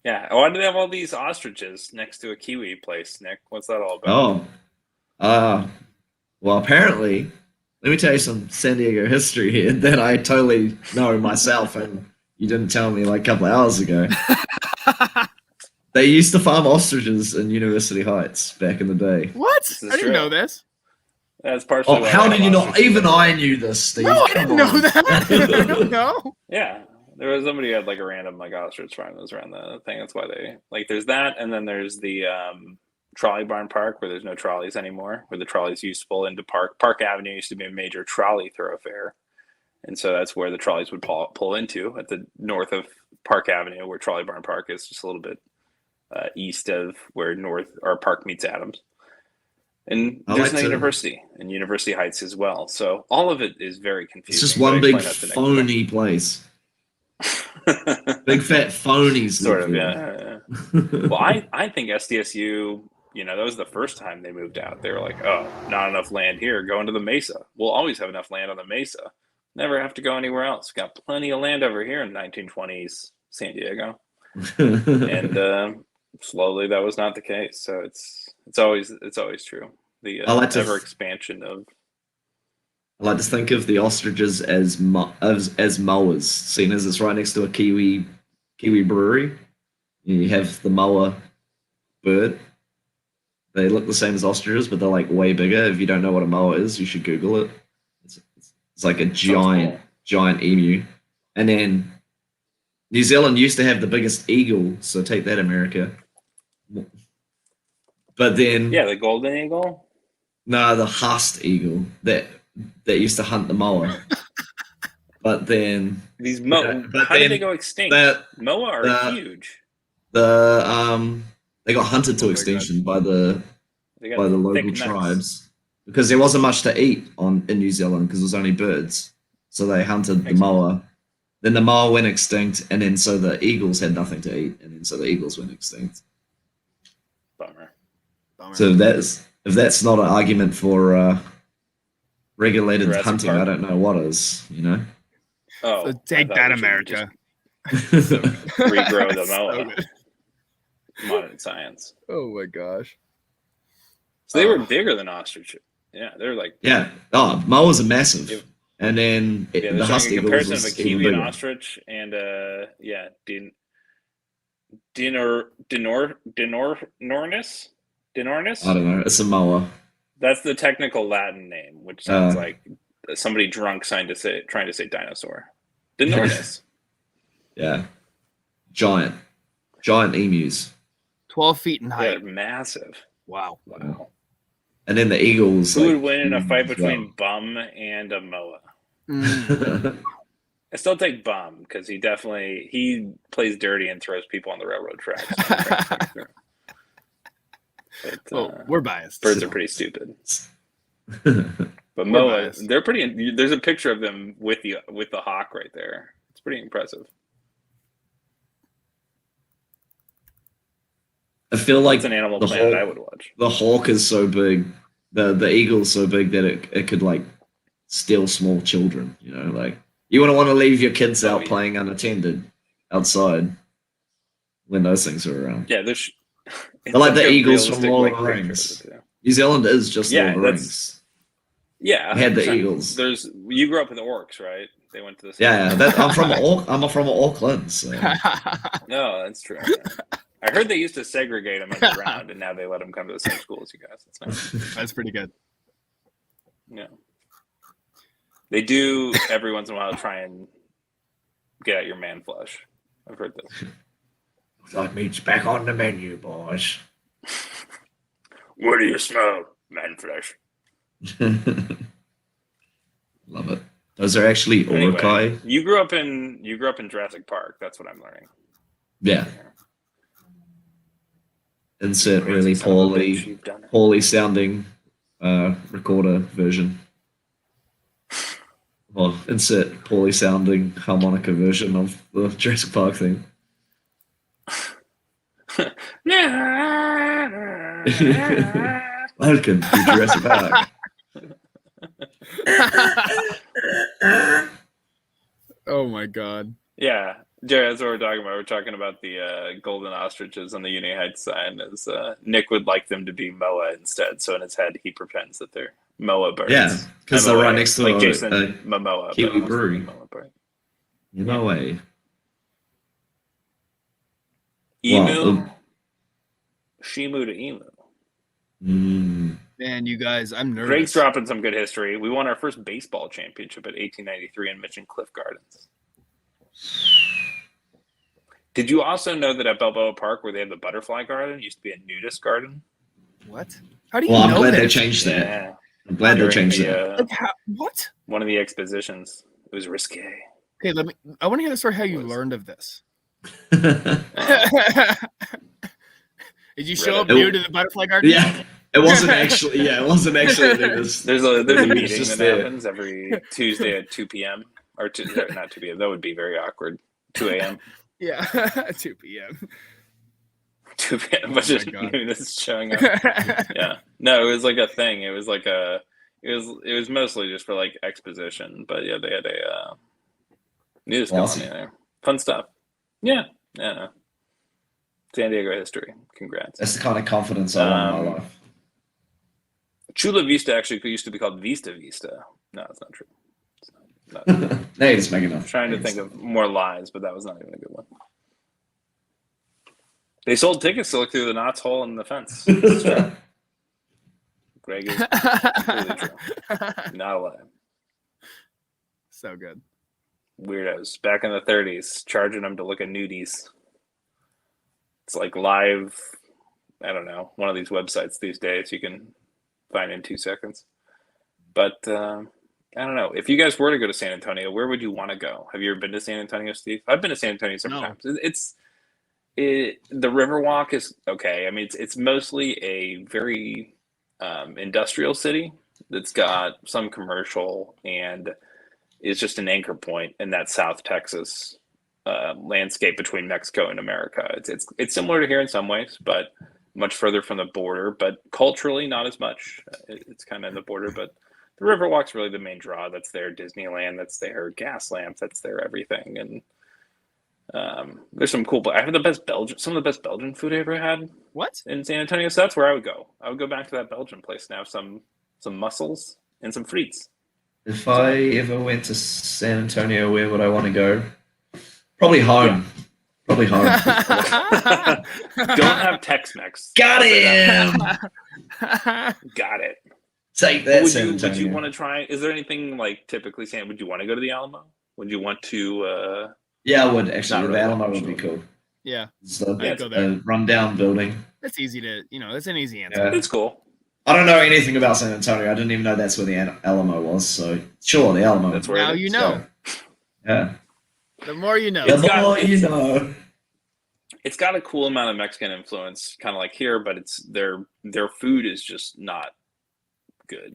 Yeah. Why do they have all these ostriches next to a kiwi place, Nick? What's that all about? Well, apparently, let me tell you some San Diego history here that I totally know myself, and you didn't tell me like a couple of hours ago. They used to farm ostriches in University Heights back in the day. What? I didn't know this. That's partially. Oh, how did you not? Even I knew this, Steve. No, I didn't know that. I don't know. Yeah, there was somebody who had like a random ostrich farm that was around the thing. That's why they there's that, and then there's the trolley barn park where there's no trolleys anymore. Where the trolleys used to pull into Park Avenue used to be a major trolley thoroughfare, and so that's where the trolleys would pull into at the north of Park Avenue, where Trolley Barn Park is, just a little bit east of where Park meets Adams. And there's no university and University Heights as well. So all of it is very confusing. It's just one big phony place. Big fat phonies. Sort of, yeah. Well, I think SDSU, that was the first time they moved out. They were like, oh, not enough land here. Go into the Mesa. We'll always have enough land on the Mesa. Never have to go anywhere else. Got plenty of land over here in 1920s San Diego. And slowly that was not the case. So it's always true. The ever expansion of. I like to think of the ostriches as mowers, seeing as it's right next to a Kiwi brewery. You have the mower bird. They look the same as ostriches, but they're like way bigger. If you don't know what a mower is, you should Google it. It's like a giant emu. And then New Zealand used to have the biggest eagle, so take that, America. But then the golden eagle. No, the Haast eagle that used to hunt the moa. But then these moa, how did they go extinct? Moa are huge. They got hunted to extinction by the local tribes because there wasn't much to eat in New Zealand because there was only birds. So they hunted the moa. Then the moa went extinct, and then so the eagles had nothing to eat, and then so the eagles went extinct. Bummer. So if that's not an argument for regulated Jurassic hunting, Park. I don't know what is, Oh, so take that, America. Regrow the moa. Modern science. Oh my gosh. So they were bigger than ostrich. Yeah, they're like. Yeah. Oh, moas are massive. And then the husky comparison of a kiwi and ostrich, and Dinornis. I don't know. It's a moa. That's the technical Latin name, which sounds like somebody drunk trying to say dinosaur. Dinornis. Yeah. Giant emus. 12 feet in height. They're massive. Wow. And then the eagles. Who would win in a fight between Bum and a moa? I still take Bum because he plays dirty and throws people on the railroad tracks. But, we're biased. Birds are pretty stupid. But moa, they're pretty. There's a picture of them with the hawk right there. It's pretty impressive. I feel like it's an Animal Planet I would watch. The hawk is so big, the eagle's so big that it could like steal small children. Like you wouldn't want to leave your kids out playing unattended outside when those things are around. Yeah, they're like the eagles from Lord of the Rings. New Zealand is just Lord of the Rings. Yeah, we had the eagles. You grew up with the orcs, right? They went to the same I'm from Auckland. So. No, that's true. I heard they used to segregate them underground, and now they let them come to the same school as you guys. That's nice. That's pretty good. Yeah. They do every once in a while try and get at your man flesh. I've heard this. That meat's back on the menu, boys. What do you smell? Man flesh. Love it. Those are actually orcai. Anyway, you grew up in Jurassic Park. That's what I'm learning. Yeah. Insert really poorly sounding recorder version. Well, insert poorly sounding harmonica version of the Jurassic Park theme. Welcome to Jurassic Park. Oh my god. Yeah. Jerry, that's what we're talking about. We're talking about the golden ostriches on the Uni Heights sign. As Nick would like them to be moa instead. So in his head, he pretends that they're moa birds. Yeah, because they're right next to like Jason Momoa, Kiwi brewery. No way. Emu. Shimu to emu. Man, you guys, I'm nervous. Greg's dropping some good history. We won our first baseball championship at 1893 in Mission Cliff Gardens. Did you also know that at Balboa Park, where they have the butterfly garden, used to be a nudist garden? What? How do you know that? I'm glad they changed that. Yeah. I'm glad they changed that. What? One of the expositions. It was risque. Okay, I want to hear the story how you learned of this. Did you show up nude to the butterfly garden? Yeah. It wasn't actually. Yeah, it wasn't actually. There's a meeting that happens every Tuesday at 2 p.m. or not 2 p.m. That would be very awkward. 2 a.m. Yeah, 2 p.m. 2 p.m. But just this showing up. Yeah, no, it was like a thing. It was like it was mostly just for like exposition. But yeah, they had a news company there. Fun stuff. Yeah. San Diego history. Congrats. That's the kind of confidence I want in my life. Chula Vista actually used to be called Vista Vista. No, that's not true. No, you're just making up. I'm trying to think of more lies, but that was not even a good one. They sold tickets to look through the Knott's hole in the fence. Greg is completely true. Not a lie. So good. Weirdos. Back in the 30s, charging them to look at nudies. It's like live, I don't know, one of these websites these days you can find in 2 seconds. But I don't know. If you guys were to go to San Antonio, where would you want to go? Have you ever been to San Antonio, Steve? I've been to San Antonio several times. The Riverwalk is okay. I mean, it's mostly a very industrial city that's got some commercial and is just an anchor point in that South Texas landscape between Mexico and America. It's similar to here in some ways, but much further from the border. But culturally, not as much. It's kind of in the border, but the Riverwalk's really the main draw. That's their Disneyland. That's their gas lamps. That's their everything. And there's some cool. I have some of the best Belgian food I ever had. What? In San Antonio? So that's where I would go. I would go back to that Belgian place and have some mussels and some frites. If I ever went to San Antonio, where would I want to go? Probably home. Yeah. Probably home. Don't have Tex-Mex. Got him. Got it. Take that, San Antonio. Would you want to try? Is there anything like typically saying? Would you want to go to the Alamo? Would you want to? Yeah, I would actually. The Alamo would be cool. Yeah, I'd go there. A rundown building. That's easy to. That's an easy answer. Yeah. It's cool. I don't know anything about San Antonio. I didn't even know that's where the Alamo was. So sure, the Alamo. That's where now you know. So, yeah. The more you know. The more you know. It's got a cool amount of Mexican influence, kind of like here, but it's their food is just not good.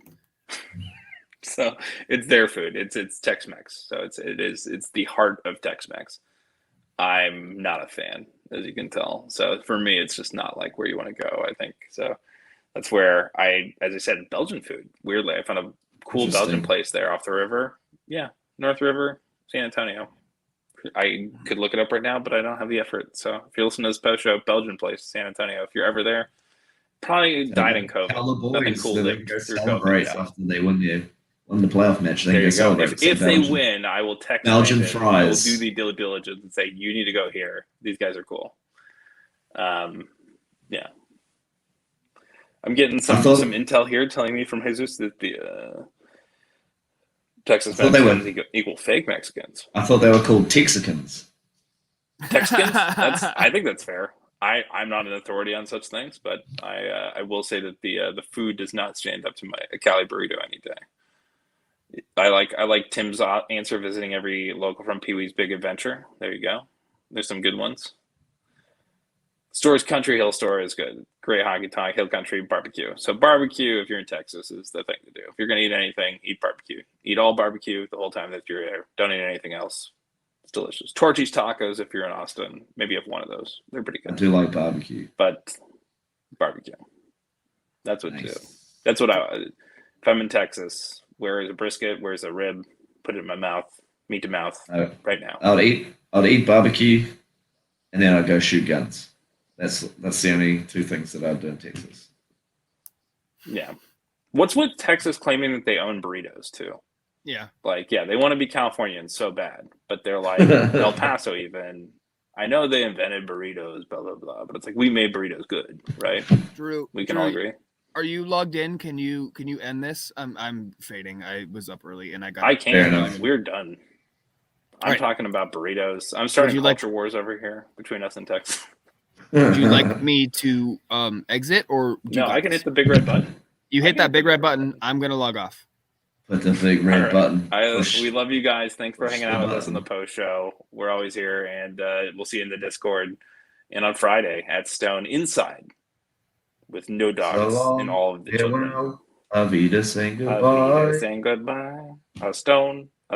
So it's their food. It's Tex-Mex. So it's the heart of Tex-Mex. I'm not a fan, as you can tell. So for me, it's just not like where you want to go, I think. So that's where as I said, Belgian food. Weirdly, I found a cool Belgian place there off the river. Yeah, North River, San Antonio. I could look it up right now, but I don't have the effort. So if you're listening to this post show, Belgian place, San Antonio, if you're ever there, probably died in COVID. Nothing cool to go celebrate after they won the playoff match. There you go. If they win, I will text Belgian fries. I will do the due diligence and say, you need to go here. These guys are cool. Yeah. I'm getting some intel here telling me from Jesus that the Texas Mexicans equal fake Mexicans. I thought they were called Texicans. Texicans? I think that's fair. I'm not an authority on such things, but I will say that the food does not stand up to a Cali burrito any day. I like Tim's answer, visiting every local from Pee Wee's Big Adventure. There you go. There's some good ones. Store's Country Hill Store is good. Great hockey talk, Hill Country barbecue. So barbecue, if you're in Texas, is the thing to do. If you're going to eat anything, eat barbecue. Eat all barbecue the whole time that you're there. Don't eat anything else. It's delicious. Torchy's Tacos, if you're in Austin, maybe have one of those. They're pretty good. I do like barbecue. But barbecue. That's what to do. That's what if I'm in Texas, where is a brisket? Where's a rib? Put it in my mouth. Meat to mouth right now. I'd eat barbecue, and then I'd go shoot guns. That's the only two things that I'd do in Texas. Yeah. What's with Texas claiming that they own burritos too? Yeah. Like, yeah, they want to be Californians so bad, but they're like El Paso even. I know they invented burritos, blah, blah, blah, but it's like we made burritos good, right? Drew, we can all agree. Are you logged in? Can you end this? I'm fading. I was up early and I can't. We're done. I'm talking about burritos. I'm starting culture wars over here between us and Texas. Would you like me to exit or no? I can hit the big red button. You hit that big red button. I'm gonna log off. Put the big red button. We love you guys. Thanks for hanging out with us on the post show. We're always here, and we'll see you in the Discord and on Friday at Stone Inside with no dogs in all of the children. Farewell. Avida saying goodbye. Avida saying goodbye. A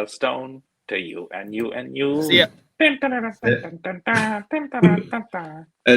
stone to you and you and you. See ya.